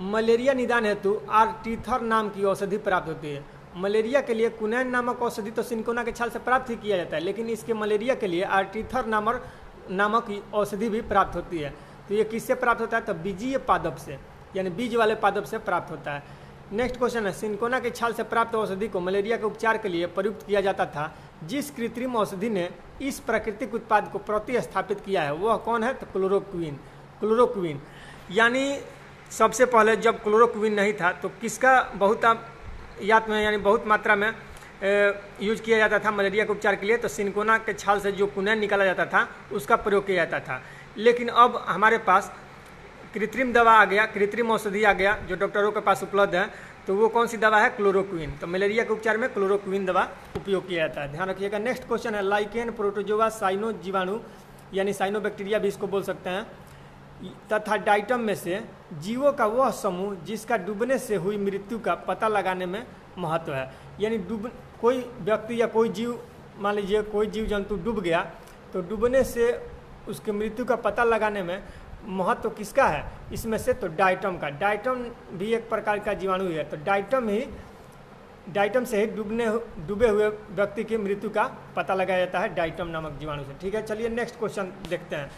मलेरिया निदान हेतु आर्टीथर नाम की औषधि प्राप्त होती है। मलेरिया के लिए क्विनैन नामक औषधि तो सिनकोना के छाल से प्राप्त ही किया जाता है, लेकिन इसके मलेरिया के लिए आर्टीथर नामक औषधि भी प्राप्त होती है। तो ये किससे प्राप्त होता है? तो बीजीय पादप से, यानी बीज वाले पादप से प्राप्त होता है। नेक्स्ट क्वेश्चन है। सिनकोना के छाल से प्राप्त औषधि को मलेरिया के उपचार के लिए प्रयुक्त किया जाता था, जिस कृत्रिम औषधि ने इस प्राकृतिक उत्पाद को प्रतिस्थापित किया है वह कौन है? तो क्लोरोक्विन। क्लोरोक्विन यानी सबसे पहले जब क्लोरोक्विन नहीं था तो किसका बहुतायत में यानी बहुत मात्रा में यूज किया जाता था मलेरिया के उपचार के लिए? तो सिनकोना के छाल से जो कुनैन निकाला जाता था उसका प्रयोग किया जाता था। लेकिन अब हमारे पास कृत्रिम दवा आ गया, कृत्रिम औषधि आ गया जो डॉक्टरों के पास उपलब्ध है। तो वो कौन सी दवा है? क्लोरोक्विन। तो मलेरिया के उपचार में क्लोरोक्विन दवा उपयोग किया जाता है, ध्यान रखिएगा। नेक्स्ट क्वेश्चन है लाइकेन, प्रोटोजोआ, साइनो जीवाणु यानी साइनोबैक्टीरिया भी इसको बोल सकते हैं, तथा डाइटम में से जीवों का वह समूह जिसका डूबने से हुई मृत्यु का पता लगाने में महत्व है। यानी कोई व्यक्ति या कोई जीव, मान लीजिए कोई जीव जंतु डूब गया तो डूबने से उसके मृत्यु का पता लगाने में महत्व किसका है इसमें से? तो डाइटम का। डाइटम भी एक प्रकार का जीवाणु है। तो डाइटम से ही डूबे हुए व्यक्ति की मृत्यु का पता लगाया जाता है डाइटम नामक जीवाणु से। ठीक है, चलिए नेक्स्ट क्वेश्चन देखते हैं।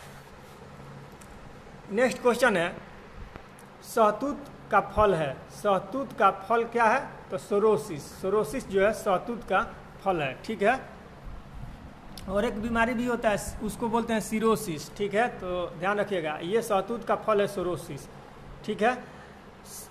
नेक्स्ट क्वेश्चन है शहतूत का फल है। शहतूत का फल क्या है? तो सोरोसिस। सोरोसिस जो है शहतूत का फल है। ठीक है, और एक बीमारी भी होता है उसको बोलते हैं सिरोसिस। ठीक है, तो ध्यान रखिएगा, ये शहतूत का फल है सोरोसिस। ठीक है,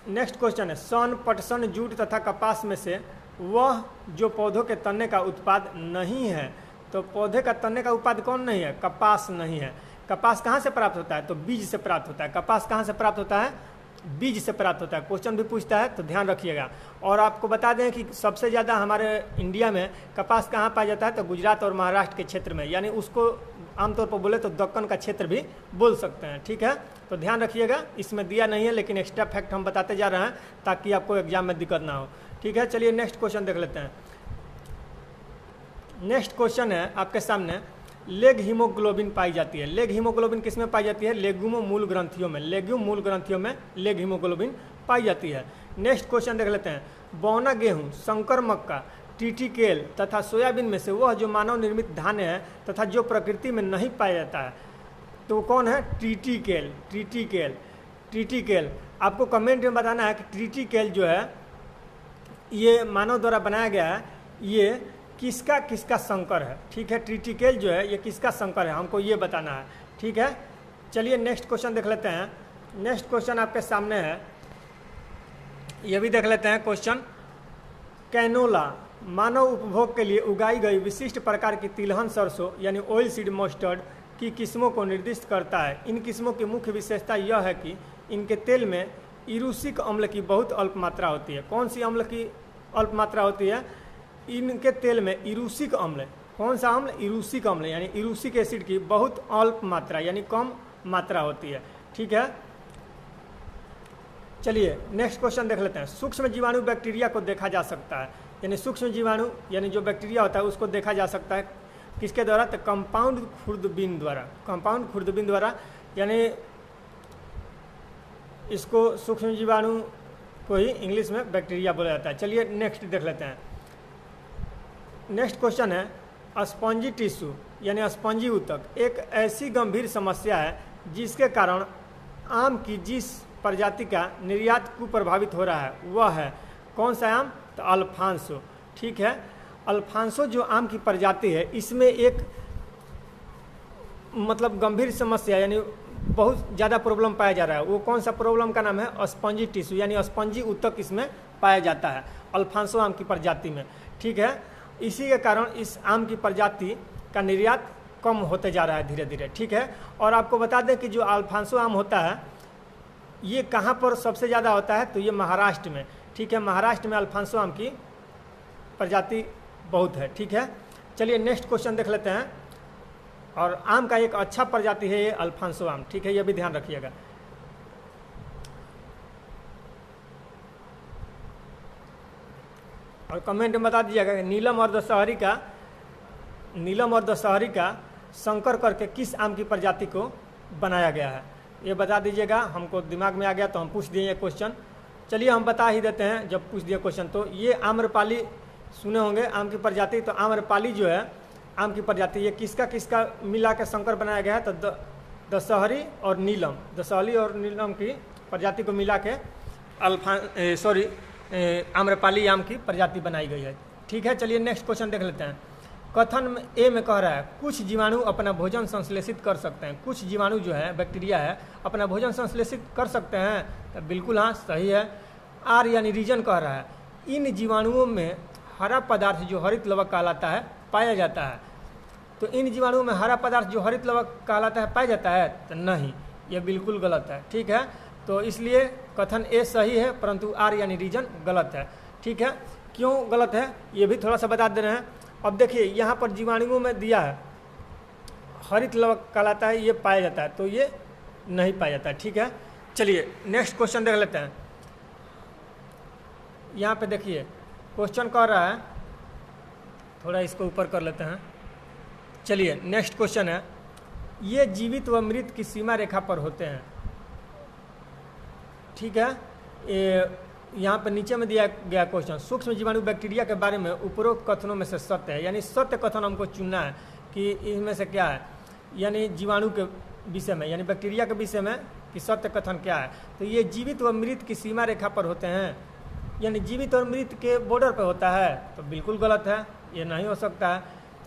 नेक्स्ट क्वेश्चन है सन, पटसन, जूट तथा कपास में से वह जो पौधों के तने का उत्पाद नहीं है। तो पौधे का तने का उत्पाद कौन नहीं है? कपास नहीं है। कपास कहाँ से प्राप्त होता है? तो बीज से प्राप्त होता है। कपास कहाँ से प्राप्त होता है? बीज से प्राप्त होता है। क्वेश्चन भी पूछता है तो ध्यान रखिएगा। और आपको बता दें कि सबसे ज़्यादा हमारे इंडिया में कपास कहाँ पाया जाता है? तो गुजरात और महाराष्ट्र के क्षेत्र में, यानी उसको आमतौर पर बोले तो दक्कन का क्षेत्र भी बोल सकते हैं। ठीक है, तो ध्यान रखिएगा, इसमें दिया नहीं है लेकिन एक्स्ट्रा फैक्ट हम बताते जा रहे हैं ताकि आपको एग्जाम में दिक्कत ना हो। ठीक है, चलिए नेक्स्ट क्वेश्चन देख लेते हैं। नेक्स्ट क्वेश्चन है आपके सामने, लेग हीमोग्लोबिन पाई जाती है। लेग हीमोग्लोबिन किस में पाई जाती है? लेग्यूमो मूल ग्रंथियों में। लेग्यूम मूल ग्रंथियों में लेग हीमोग्लोबिन पाई जाती है। नेक्स्ट क्वेश्चन देख लेते हैं। बौना गेहूं, संकर मक्का, टीटीकेल तथा सोयाबीन में से वह जो मानव निर्मित धान्य है तथा जो प्रकृति में नहीं पाया जाता है तो कौन है? टीटीकेल। टीटीकेल टीटीकेल आपको कमेंट में बताना है कि टीटीकेल जो है ये मानव द्वारा बनाया गया है, ये किसका किसका संकर है। ठीक है, टीटीकेल जो है ये किसका संकर है हमको ये बताना है। ठीक है, चलिए नेक्स्ट क्वेश्चन देख लेते हैं। नेक्स्ट क्वेश्चन आपके सामने है, ये भी देख लेते हैं क्वेश्चन। कैनोला मानव उपभोग के लिए उगाई गई विशिष्ट प्रकार की तिलहन सरसों यानी ऑयल सीड मस्टर्ड की किस्मों को निर्दिष्ट करता है। इन किस्मों की मुख्य विशेषता यह है कि इनके तेल में इरूसिक अम्ल की बहुत अल्प मात्रा होती है। कौन सी अम्ल की अल्प मात्रा होती है? इनके तेल में इरूसिक अम्ल। कौन सा अम्ल? इरूसिक अम्ल यानी इरूसिक एसिड की बहुत अल्प मात्रा यानी कम मात्रा होती है। ठीक है, चलिए नेक्स्ट क्वेश्चन देख लेते हैं। सूक्ष्म जीवाणु बैक्टीरिया को देखा जा सकता है, यानी सूक्ष्म जीवाणु यानी जो बैक्टीरिया होता है उसको देखा जा सकता है किसके द्वारा? तो कंपाउंड खुर्दबीन द्वारा। कंपाउंड खुर्दबीन द्वारा यानी इसको सूक्ष्म जीवाणु को ही इंग्लिश में बैक्टीरिया बोला जाता है। चलिए नेक्स्ट देख लेते हैं। नेक्स्ट क्वेश्चन है स्पंजी टिश्यू यानी स्पंजी ऊतक एक ऐसी गंभीर समस्या है जिसके कारण आम की जिस प्रजाति का निर्यात कुप्रभावित हो रहा है वह है कौन सा आम? तो अल्फांसो। ठीक है, अल्फांसो जो आम की प्रजाति है इसमें एक मतलब गंभीर समस्या यानी बहुत ज़्यादा प्रॉब्लम पाया जा रहा है। वो कौन सा प्रॉब्लम का नाम है? स्पंजी टिश्यू यानी स्पंजी ऊतक इसमें पाया जाता है अल्फांसो आम की प्रजाति में। ठीक है, इसी के कारण इस आम की प्रजाति का निर्यात कम होते जा रहा है धीरे धीरे। ठीक है, और आपको बता दें कि जो अल्फांसो आम होता है ये कहाँ पर सबसे ज़्यादा होता है? तो ये महाराष्ट्र में। ठीक है, महाराष्ट्र में अल्फांसो आम की प्रजाति बहुत है। ठीक है, चलिए नेक्स्ट क्वेश्चन देख लेते हैं। और आम का एक अच्छा प्रजाति है ये अल्फांसो आम। ठीक है, ये भी ध्यान रखिएगा। और कमेंट में बता दीजिएगा कि नीलम और दशहरी का संकर करके किस आम की प्रजाति को बनाया गया है ये बता दीजिएगा। हमको दिमाग में आ गया तो हम पूछ दिए ये क्वेश्चन। चलिए हम बता ही देते हैं जब पूछ दिए क्वेश्चन। तो ये आम्रपाली सुने होंगे आम की प्रजाति। तो आम्रपाली जो है आम की प्रजाति ये किसका मिला के संकर बनाया गया है? तो दशहरी और नीलम की प्रजाति को मिला के आम्रपाली आम की प्रजाति बनाई गई है। ठीक है, चलिए नेक्स्ट क्वेश्चन देख लेते हैं। कथन में ए में कह रहा है कुछ जीवाणु अपना भोजन संश्लेषित कर सकते हैं, कुछ जीवाणु जो है बैक्टीरिया है अपना भोजन संश्लेषित कर सकते हैं, तो बिल्कुल हाँ सही है। आर यानी रीजन कह रहा है इन जीवाणुओं में हरा पदार्थ जो हरित लवक कहलाता है पाया जाता है, तो इन जीवाणुओं में हरा पदार्थ जो हरित लवक कहलाता है पाया जाता है, तो नहीं, यह बिल्कुल गलत है। ठीक है, तो इसलिए कथन ए सही है परंतु आर यानी रीजन गलत है। ठीक है, क्यों गलत है ये भी थोड़ा सा बता दे रहे हैं। अब देखिए यहाँ पर जीवाणुओं में दिया है हरित लवक कहलाता है, ये पाया जाता है, तो ये नहीं पाया जाता है। ठीक है, चलिए नेक्स्ट क्वेश्चन देख लेते हैं। यहाँ पे देखिए क्वेश्चन कह रहा है, थोड़ा इसको ऊपर कर लेते हैं। चलिए नेक्स्ट क्वेश्चन है, ये जीवित व मृत की सीमा रेखा पर होते हैं। ठीक है, यहाँ पर नीचे में दिया गया क्वेश्चन सूक्ष्म जीवाणु बैक्टीरिया के बारे में उपरोक्त कथनों में से सत्य है, यानी सत्य कथन हमको चुनना है कि इनमें से क्या है, यानी जीवाणु के विषय में यानी बैक्टीरिया के विषय में कि सत्य कथन क्या है। तो ये जीवित व मृत की सीमा रेखा पर होते हैं, यानी जीवित और मृत के बॉर्डर पर होता है, तो बिल्कुल गलत है, ये नहीं हो सकता है।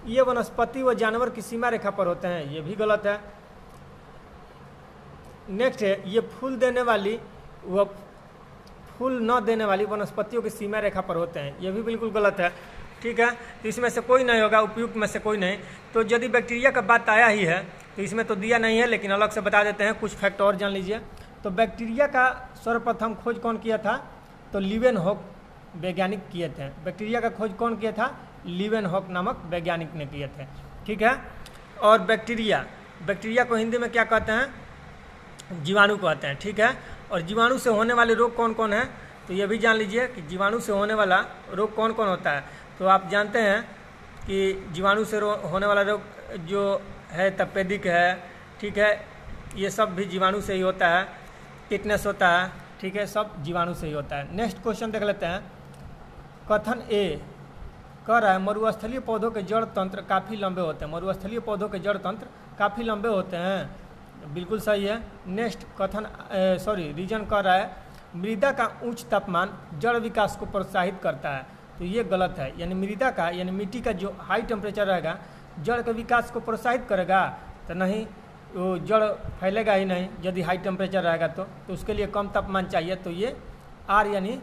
ये वनस्पति व जानवर की सीमा रेखा पर होते हैं, ये भी गलत है। नेक्स्ट है ये फूल देने वाली व फूल न देने वाली वनस्पतियों की सीमा रेखा पर होते हैं, ये भी बिल्कुल गलत है। ठीक है, तो इसमें से कोई नहीं होगा, उपयुक्त में से कोई नहीं। तो यदि बैक्टीरिया का बात आया ही है तो इसमें तो दिया नहीं है, लेकिन अलग से बता देते हैं, कुछ फैक्ट और जान लीजिए। तो बैक्टीरिया का सर्वप्रथम खोज कौन किया था, तो लीवेनहॉक वैज्ञानिक किए थे। बैक्टीरिया का खोज कौन किया था, लीवेनहॉक नामक वैज्ञानिक ने किए थे। ठीक है, और बैक्टीरिया को हिंदी में क्या कहते हैं, जीवाणु कहते हैं। ठीक है, और जीवाणु से होने वाले रोग कौन कौन है, तो ये भी जान लीजिए कि जीवाणु से होने वाला रोग कौन कौन होता है। तो आप जानते हैं कि जीवाणु से होने वाला रोग जो है तपेदिक है। ठीक है, ये सब भी जीवाणु से ही होता है, टिटनेस होता है। ठीक है, सब जीवाणु से ही होता है। नेक्स्ट क्वेश्चन देख लेते हैं। कथन ए कह रहा है मरुस्थलीय पौधों के जड़ तंत्र काफ़ी लंबे होते हैं, मरुस्थलीय पौधों के जड़ तंत्र काफ़ी लंबे होते हैं, बिल्कुल सही है। नेक्स्ट रीजन कह रहा है मृदा का उच्च तापमान जड़ विकास को प्रोत्साहित करता है, तो ये गलत है। यानी मृदा का यानी मिट्टी का जो हाई टेम्परेचर रहेगा जड़ के विकास को प्रोत्साहित करेगा, तो नहीं, वो जड़ फैलेगा ही नहीं यदि हाई टेम्परेचर रहेगा तो उसके लिए कम तापमान चाहिए, तो ये आर यानी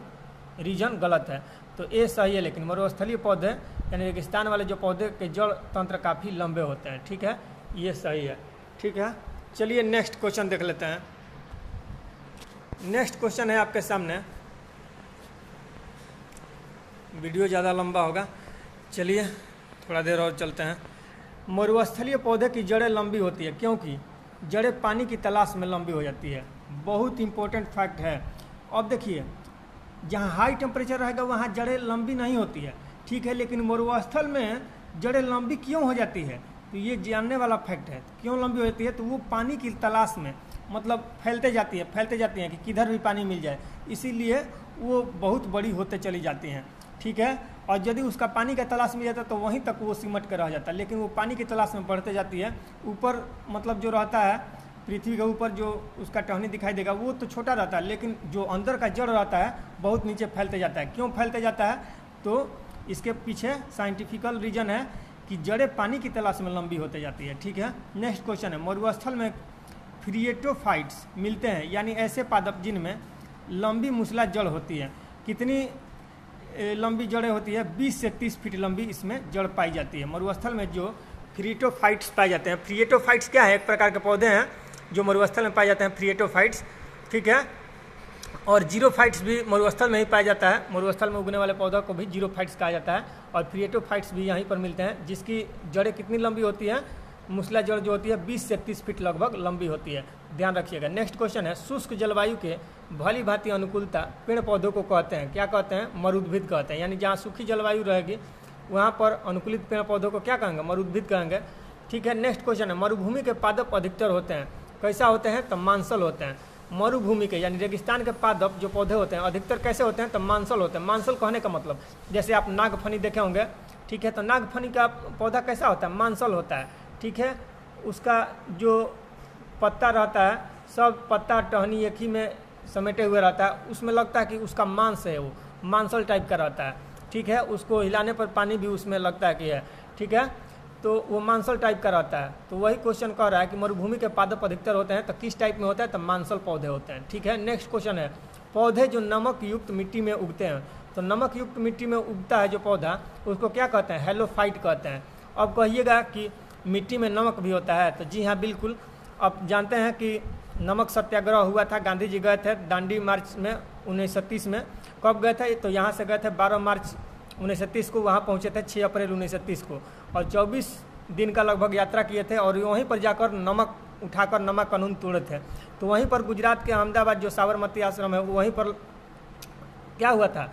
रीजन गलत है। तो ए सही है, लेकिन मरुस्थलीय पौधे यानी रेगिस्तान वाले जो पौधे के जड़ तंत्र काफ़ी लंबे होते हैं। ठीक है, ये सही है। ठीक है, चलिए नेक्स्ट क्वेश्चन देख लेते हैं। नेक्स्ट क्वेश्चन है आपके सामने, वीडियो ज़्यादा लंबा होगा, चलिए थोड़ा देर और चलते हैं। मरुस्थलीय पौधे की जड़ें लंबी होती है क्योंकि जड़ें पानी की तलाश में लंबी हो जाती है, बहुत इंपॉर्टेंट फैक्ट है। अब देखिए जहाँ हाई टेम्परेचर रहेगा वहाँ जड़ें लंबी नहीं होती है। ठीक है, लेकिन मरुस्थल में जड़ें लंबी क्यों हो जाती है, तो ये जानने वाला फैक्ट है। क्यों लंबी हो जाती है, तो वो पानी की तलाश में मतलब फैलते जाती हैं कि किधर भी पानी मिल जाए, इसीलिए वो बहुत बड़ी होते चली जाती हैं। ठीक है, और यदि उसका पानी का तलाश मिल जाता है तो वहीं तक वो सिमट कर रह जाता है, लेकिन वो पानी की तलाश में बढ़ते जाती है। ऊपर मतलब जो रहता है पृथ्वी के ऊपर जो उसका टहनी दिखाई देगा वो तो छोटा रहता है, लेकिन जो अंदर का जड़ रहता है बहुत नीचे फैलते जाता है। क्यों फैलते जाता है, तो इसके पीछे साइंटिफिकल रीजन है कि जड़ें पानी की तलाश में लंबी होते जाती है। ठीक है, नेक्स्ट क्वेश्चन है मरुस्थल में फ्रिएटोफाइट्स मिलते हैं, यानी ऐसे पादप जिनमें लंबी मूसला जड़ होती है। कितनी लंबी जड़ें होती है, 20 से 30 फीट लंबी इसमें जड़ पाई जाती है। मरुस्थल में जो फ्रिएटोफाइट्स पाए जाते हैं, फ्रिएटोफाइट्स क्या है, एक प्रकार के पौधे हैं जो मरुस्थल में पाए जाते हैं, फ्रिएटोफाइट्स। ठीक है, और जीरोफाइट्स भी मरुस्थल में ही पाया जाता है, मरुस्थल में उगने वाले पौधों को भी जीरोफाइट्स कहा जाता है, और फ्रिएटोफाइट्स भी यहीं पर मिलते हैं, जिसकी जड़ें कितनी लंबी होती हैं, मूसला जड़ जो होती है 20 से 30 फीट लगभग लंबी होती है, ध्यान रखिएगा। नेक्स्ट क्वेश्चन है शुष्क जलवायु के भली भांति अनुकूलता पेड़ पौधों को कहते हैं, क्या कहते हैं, मरुद्भिद कहते हैं। यानी जहाँ सूखी जलवायु रहेगी वहाँ पर अनुकूलित पेड़ पौधों को क्या कहेंगे, मरुद्भिद कहेंगे। ठीक है, नेक्स्ट क्वेश्चन है मरुभूमि के पादप अधिकतर होते हैं, कैसा होते हैं, तो मांसल होते हैं। मरुभूमि के यानी रेगिस्तान के पादप जो पौधे होते हैं अधिकतर कैसे होते हैं, तो मांसल होते हैं। मांसल कहने का मतलब जैसे आप नागफनी देखे होंगे, ठीक है, तो नागफनी का पौधा कैसा होता है, मांसल होता है। ठीक है, उसका जो पत्ता रहता है सब पत्ता टहनी एक ही में समेटे हुए रहता है, उसमें लगता है कि उसका मांस है, वो मांसल टाइप का रहता है। ठीक है, उसको हिलाने पर पानी भी उसमें लगता है कि है। ठीक है, तो वो मांसल टाइप का रहता है। तो वही क्वेश्चन कह रहा है कि मरुभूमि के पादप अधिकतर होते हैं, तो किस टाइप में होता है, तो मांसल पौधे होते हैं। ठीक है, नेक्स्ट क्वेश्चन है, पौधे जो नमक युक्त मिट्टी में उगते हैं, तो नमक युक्त मिट्टी में उगता है जो पौधा, उसको क्या कहते हैं, हेलोफाइट कहते हैं। अब कहिएगा कि मिट्टी में नमक भी होता है, तो जी हाँ बिल्कुल। अब जानते हैं कि नमक सत्याग्रह हुआ था, गांधी जी गए थे दांडी मार्च में 1930 में। कब गए थे, तो यहाँ से गए थे 12 मार्च 1930 को, वहाँ पहुँचे थे 6 अप्रैल 1930 को, और 24 दिन का लगभग यात्रा किए थे, और वहीं पर जाकर नमक उठाकर नमक कानून तोड़े थे। तो वहीं पर गुजरात के अहमदाबाद जो साबरमती आश्रम है, वहीं पर क्या हुआ था,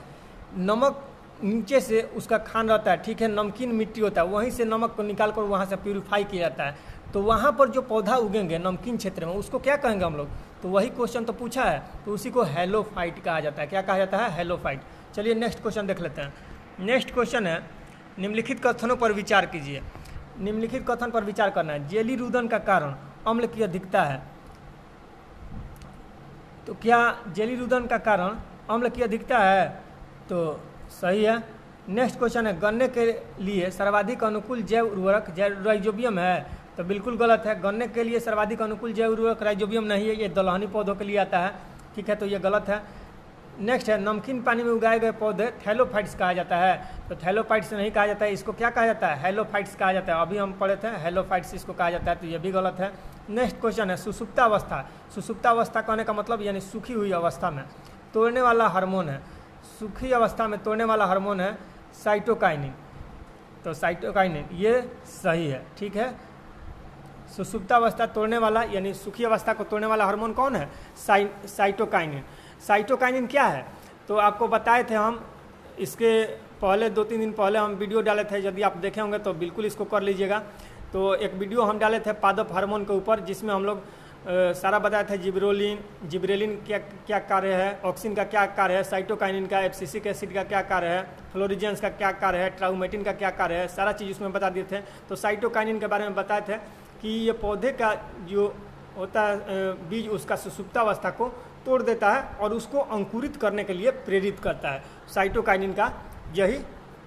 नमक नीचे से उसका खान रहता है, ठीक है, नमकीन मिट्टी होता है, वहीं से नमक को निकाल कर वहाँ से प्यूरिफाई किया जाता है। तो वहाँ पर जो पौधा उगेंगे नमकीन क्षेत्र में, उसको क्या कहेंगे हम लोग, तो वही क्वेश्चन तो पूछा है, तो उसी को हेलोफाइट कहा जाता है। क्या कहा जाता है, हेलोफाइट। चलिए नेक्स्ट क्वेश्चन देख लेते हैं। नेक्स्ट क्वेश्चन है, निम्नलिखित कथनों पर विचार कीजिए। निम्नलिखित कथन पर विचार करना है, जेली रुदन का कारण अम्ल की अधिकता है। तो क्या जेली रुदन का कारण अम्ल की अधिकता है, तो सही है। नेक्स्ट क्वेश्चन है, गन्ने के लिए सर्वाधिक अनुकूल जैव उर्वरक राइजोबियम है, तो बिल्कुल गलत है। गन्ने के लिए सर्वाधिक अनुकूल जैव उर्वरक राइजोबियम नहीं है, ये दलहनी पौधों के लिए आता है, ठीक है, तो ये गलत है। नेक्स्ट है, नमकीन पानी में उगाए गए पौधे थैलोफाइट्स कहा जाता है, तो थैलोफाइट्स नहीं कहा जाता है, इसको क्या कहा जाता है, हेलोफाइट्स कहा जाता है। अभी हम पढ़े थे हेलोफाइट्स इसको कहा जाता है, तो ये भी गलत है। नेक्स्ट क्वेश्चन है, सुसुप्तावस्था। सुसुप्तावस्था कहने का मतलब यानी सूखी हुई अवस्था में तोड़ने वाला हार्मोन है, सूखी अवस्था में तोड़ने वाला हार्मोन है साइटोकाइनिन, तो साइटोकाइनिन ये सही है, ठीक है। सुसुप्तावस्था तोड़ने वाला यानी सूखी अवस्था को तोड़ने वाला हार्मोन कौन है, साइटोकाइनिन। साइटोकाइनिन क्या है, तो आपको बताए थे हम, इसके पहले 2-3 दिन पहले हम वीडियो डाले थे, यदि आप देखे होंगे तो बिल्कुल इसको कर लीजिएगा। तो एक वीडियो हम डाले थे पादप हार्मोन के ऊपर, जिसमें हम लोग सारा बताया था, जिब्रेलिन क्या कार्य है, ऑक्सिन का क्या कार्य है, साइटोकाइनिन का, एब्सिसिक एसिड का क्या कार्य है, फ्लोरिजेंस का क्या कार्य है, ट्राउमेटिन का क्या कार्य है, सारा चीज़ उसमें बता दिए थे। तो साइटोकाइनिन के बारे में बताए थे कि ये पौधे का जो होता है बीज, उसका सुसुप्तावस्था को तोड़ देता है और उसको अंकुरित करने के लिए प्रेरित करता है। साइटोकाइनिन का यही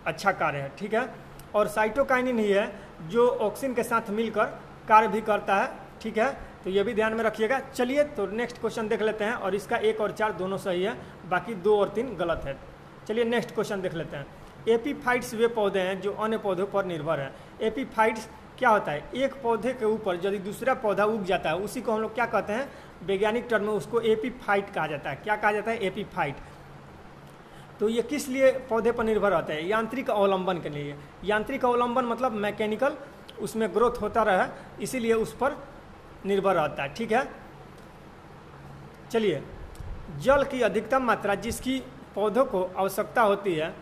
अच्छा कार्य है, ठीक है। और साइटोकाइनिन ही है जो ऑक्सिन के साथ मिलकर कार्य भी करता है, ठीक है, तो ये भी ध्यान में रखिएगा। चलिए तो नेक्स्ट क्वेश्चन देख लेते हैं, और इसका 1 और 4 दोनों सही है, बाकी 2 और 3 गलत है। चलिए नेक्स्ट क्वेश्चन देख लेते हैं। एपीफाइट्स वे पौधे हैं जो अन्य पौधों पर निर्भर हैं। एपीफाइट्स क्या होता है, एक पौधे के ऊपर यदि दूसरा पौधा उग जाता है, उसी को हम लोग क्या कहते हैं, वैज्ञानिक टर्म में उसको एपीफाइट कहा जाता है। क्या कहा जाता है, एपीफाइट। तो ये किस लिए पौधे पर निर्भर रहता है, यांत्रिक अवलंबन के लिए। यांत्रिक अवलंबन मतलब मैकेनिकल, उसमें ग्रोथ होता रहे, इसीलिए उस पर निर्भर रहता है, ठीक है। चलिए, जल की अधिकतम मात्रा जिसकी पौधों को आवश्यकता होती है,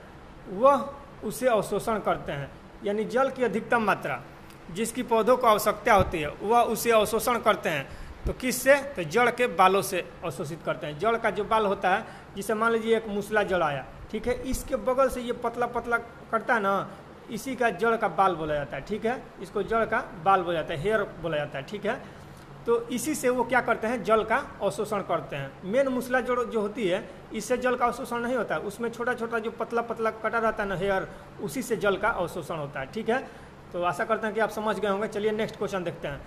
वह उसे अवशोषण करते हैं। यानी जल की अधिकतम मात्रा जिसकी पौधों को आवश्यकता होती है, वह उसे अवशोषण करते हैं। तो किससे, तो जड़ के बालों से अवशोषित करते हैं। जड़ का जो बाल होता है, जिसे मान लीजिए एक मूसला जड़ आया, ठीक है, इसके बगल से ये पतला पतला करता है ना, इसी का जड़ का बाल बोला जाता है, ठीक है, इसको जड़ का बाल बोला जाता है, हेयर बोला जाता है, ठीक है। तो इसी से वो क्या करते हैं, जल का अवशोषण करते हैं। मेन मूसला जड़ जो होती है, इससे जल का अवशोषण नहीं होता है, उसमें छोटा छोटा जो पतला पतला कटा रहता है ना हेयर, उसी से जल का अवशोषण होता है, ठीक है। तो आशा करते हैं कि आप समझ गए होंगे। चलिए नेक्स्ट क्वेश्चन देखते हैं।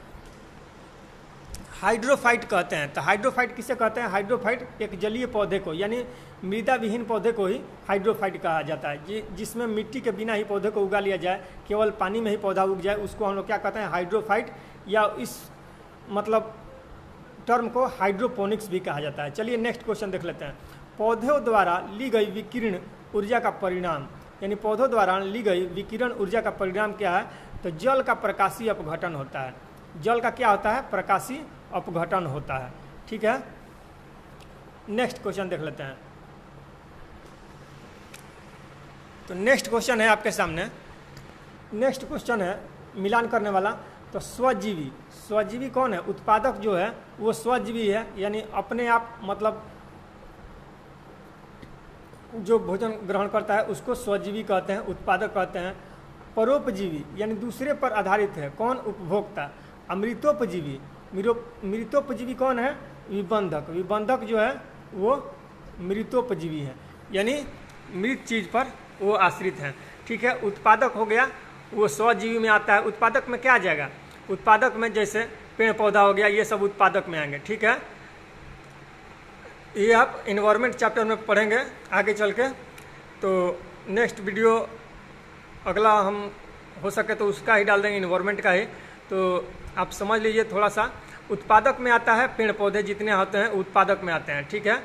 हाइड्रोफाइट कहते हैं, तो हाइड्रोफाइट किसे कहते हैं, हाइड्रोफाइट एक जलीय पौधे को यानी मृदा विहीन पौधे को ही हाइड्रोफाइट कहा जाता है। जिसमें मिट्टी के बिना ही पौधे को उगा लिया जाए, केवल पानी में ही पौधा उग जाए, उसको हम लोग क्या कहते हैं, हाइड्रोफाइट, या इस मतलब टर्म को हाइड्रोपोनिक्स भी कहा जाता है। चलिए नेक्स्ट क्वेश्चन देख लेते हैं। पौधों द्वारा ली गई विकिरण ऊर्जा का परिणाम, यानी पौधों द्वारा ली गई विकिरण ऊर्जा का परिणाम क्या है, तो जल का प्रकाशीय अपघटन होता है। जल का क्या होता है, प्रकाशीय अपघटन होता है, ठीक है। नेक्स्ट क्वेश्चन देख लेते हैं। तो नेक्स्ट क्वेश्चन है आपके सामने, नेक्स्ट क्वेश्चन है मिलान करने वाला। तो स्वजीवी, स्वजीवी कौन है, उत्पादक जो है वो स्वजीवी है, यानी अपने आप मतलब जो भोजन ग्रहण करता है उसको स्वजीवी कहते हैं, उत्पादक कहते हैं। परोपजीवी यानी दूसरे पर आधारित है, कौन, उपभोक्ता। अमृतोपजीवी, मृतोपजीवी कौन है, विबंधक। विबंधक जो है वो मृतोपजीवी है, यानी मृत चीज़ पर वो आश्रित हैं, ठीक है। उत्पादक हो गया वो स्वजीवी में आता है। उत्पादक में क्या आ जाएगा? उत्पादक में जैसे पेड़ पौधा हो गया, ये सब उत्पादक में आएंगे। ठीक है, ये आप इन्वायरमेंट चैप्टर में पढ़ेंगे आगे चल के। तो नेक्स्ट वीडियो अगला हम हो सके तो उसका ही डाल देंगे, इन्वायरमेंट का ही। तो आप समझ लीजिए थोड़ा सा, उत्पादक में आता है, पेड़ पौधे जितने होते हैं उत्पादक में आते हैं। ठीक है,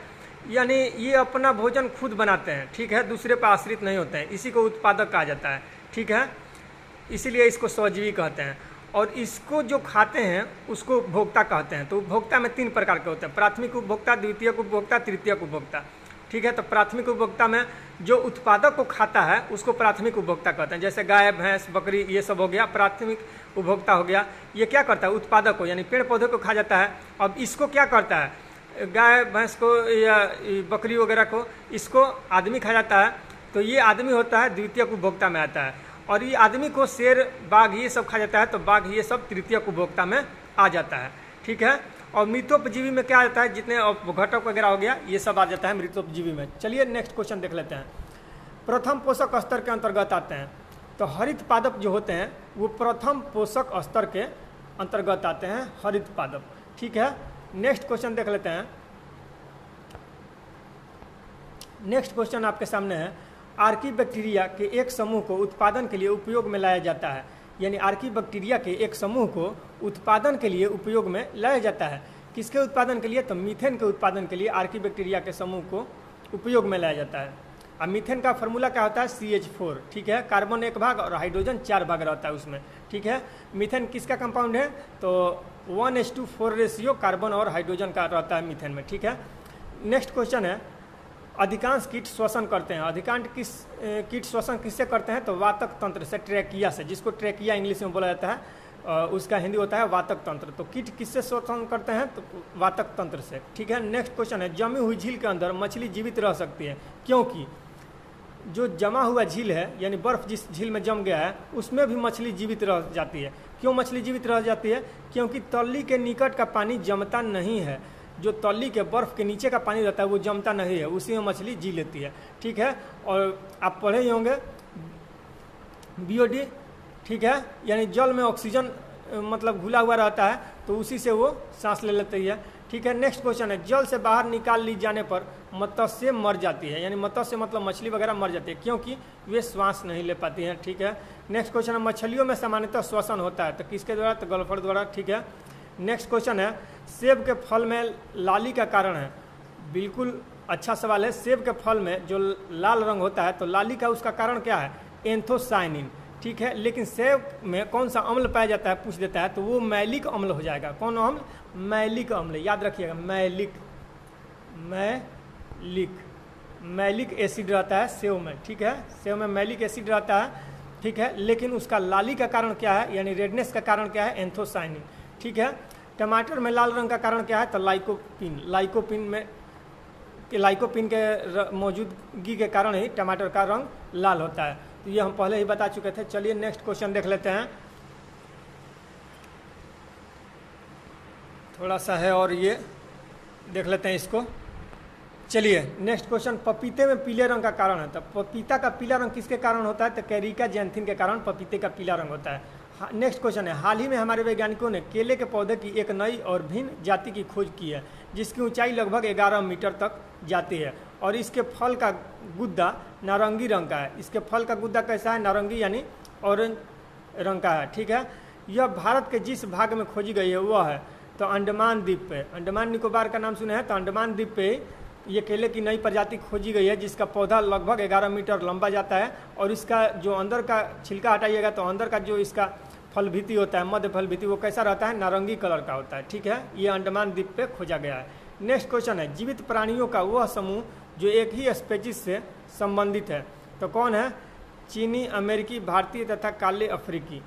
यानी ये अपना भोजन खुद बनाते हैं। ठीक है, दूसरे पर आश्रित नहीं होते हैं, इसी को उत्पादक कहा जाता है। ठीक है, इसीलिए इसको स्वजीवी कहते हैं। और इसको जो खाते हैं उसको उपभोक्ता कहते हैं। तो उपभोक्ता में 3 प्रकार के होते हैं, प्राथमिक उपभोक्ता, द्वितीयक उपभोक्ता, तृतीयक उपभोक्ता। ठीक है, तो प्राथमिक उपभोक्ता में जो उत्पादक को खाता है उसको प्राथमिक उपभोक्ता कहते हैं। जैसे गाय, भैंस, बकरी, ये सब हो गया प्राथमिक उपभोक्ता हो गया। ये क्या करता है? उत्पादक को, यानी पेड़ पौधे को खा जाता है। अब इसको क्या करता है? गाय भैंस को या बकरी वगैरह को, इसको आदमी खा जाता है। तो ये आदमी होता है द्वितीयक उपभोक्ता में आता है। और ये आदमी को शेर, बाघ ये सब खा जाता है, तो बाघ ये सब तृतीयक उपभोक्ता में आ जाता है। ठीक है, और मृतोपजीवी में क्या आता है? जितने घटक वगैरह हो गया ये सब आ जाता है मृतोपजीवी में। चलिए नेक्स्ट क्वेश्चन देख लेते हैं। प्रथम पोषक स्तर के अंतर्गत आते हैं। तो हरित पादप जो होते हैं वो प्रथम पोषक स्तर के अंतर्गत आते हैं, हरित पादप। ठीक है, नेक्स्ट क्वेश्चन देख लेते हैं। नेक्स्ट क्वेश्चन आपके सामने है, आर्कीबैक्टीरिया के एक समूह को उत्पादन के लिए उपयोग में लाया जाता है। यानी आर्कीबैक्टीरिया के एक समूह को उत्पादन के लिए उपयोग में लाया जाता है। किसके उत्पादन के लिए? तो मीथेन के उत्पादन के लिए आर्कीबैक्टीरिया के समूह को उपयोग में लाया जाता है। अब मीथेन का फॉर्मूला क्या होता है? CH4। ठीक है, कार्बन 1 भाग और हाइड्रोजन 4 भाग रहता है उसमें। ठीक है, मीथेन किसका कंपाउंड है? तो 1:4 रेशियो कार्बन और हाइड्रोजन का रहता है मीथेन में। ठीक है, नेक्स्ट क्वेश्चन है, अधिकांश कीट श्वसन करते हैं। अधिकांश कीट श्वसन किससे करते हैं? तो वातक तंत्र से, ट्रैकिया से, जिसको ट्रैकिया इंग्लिश में बोला जाता है, उसका हिंदी होता है वातक तंत्र। तो कीट किससे श्वसन करते हैं? तो वातक तंत्र से। ठीक है, नेक्स्ट क्वेश्चन है, जमी हुई झील के अंदर मछली जीवित रह सकती है क्योंकि जो जमा हुआ झील है, यानी बर्फ जिस झील में जम गया है उसमें भी मछली जीवित रह जाती है। क्यों मछली जीवित रह जाती है? क्योंकि तली के निकट का पानी जमता नहीं है। जो तली के बर्फ के नीचे का पानी रहता है वो जमता नहीं है, उसी में मछली जी लेती है। ठीक है, और आप पढ़े ही होंगे BOD। ठीक है, यानी जल में ऑक्सीजन मतलब घुला हुआ रहता है, तो उसी से वो सांस ले लेती है। ठीक है, नेक्स्ट क्वेश्चन है, जल से बाहर निकाल ली जाने पर मत्स्य मर जाती है। यानी मत्स्य मतलब मछली वगैरह मर जाती है क्योंकि वे श्वास नहीं ले पाती हैं। ठीक है, नेक्स्ट क्वेश्चन है, मछलियों में सामान्यतः श्वसन होता है, तो किसके द्वारा? तो गल्फर द्वारा। ठीक है, नेक्स्ट क्वेश्चन है, सेब के फल में लाली का कारण है। बिल्कुल अच्छा सवाल है। सेब के फल में जो लाल रंग होता है तो लाली का उसका कारण क्या है? एंथोसायनिन। ठीक है, लेकिन सेब में कौन सा अम्ल पाया जाता है पूछ देता है, तो वो मैलिक अम्ल हो जाएगा। कौन अम्ल? मैलिक अम्ल, याद रखिएगा, मैलिक एसिड रहता है सेब में। ठीक है, सेब में मैलिक एसिड रहता है। ठीक है, लेकिन उसका लाली का कारण क्या है, यानी रेडनेस का कारण क्या है? एंथोसायनिन। ठीक है, टमाटर में लाल रंग का कारण क्या है? तो लाइकोपिन के मौजूदगी के कारण ही टमाटर का रंग लाल होता है। तो ये हम पहले ही बता चुके थे। चलिए नेक्स्ट क्वेश्चन देख लेते हैं, थोड़ा सा है और ये देख लेते हैं इसको। चलिए नेक्स्ट क्वेश्चन, पपीते में पीले रंग का कारण है। तो पपीता का पीला रंग किसके कारण होता है? तो कैरिका जैंथिन के कारण पपीते का पीला रंग होता है। नेक्स्ट क्वेश्चन है, हाल ही में हमारे वैज्ञानिकों ने केले के पौधे की एक नई और भिन्न जाति की खोज की है जिसकी ऊंचाई लगभग 11 मीटर तक जाती है और इसके फल का गुद्दा नारंगी रंग का है। इसके फल का गुद्दा कैसा है? नारंगी यानी ऑरेंज रंग का है। ठीक है, यह भारत के जिस भाग में खोजी गई है वह है तो अंडमान द्वीप पे। अंडमान निकोबार का नाम सुने हैं? तो अंडमान द्वीप पे ये केले की नई प्रजाति खोजी गई है जिसका पौधा लगभग 11 मीटर लंबा जाता है और इसका जो अंदर का छिलका हटाइएगा तो अंदर का जो इसका फल भीति होता है, मध्य फल भीति, वो कैसा रहता है? नारंगी कलर का होता है। ठीक है, ये अंडमान द्वीप पे खोजा गया है। नेक्स्ट क्वेश्चन है, जीवित प्राणियों का वह समूह जो एक ही स्पीशीज से संबंधित है तो कौन है? चीनी, अमेरिकी, भारतीय तथा काले अफ्रीकी।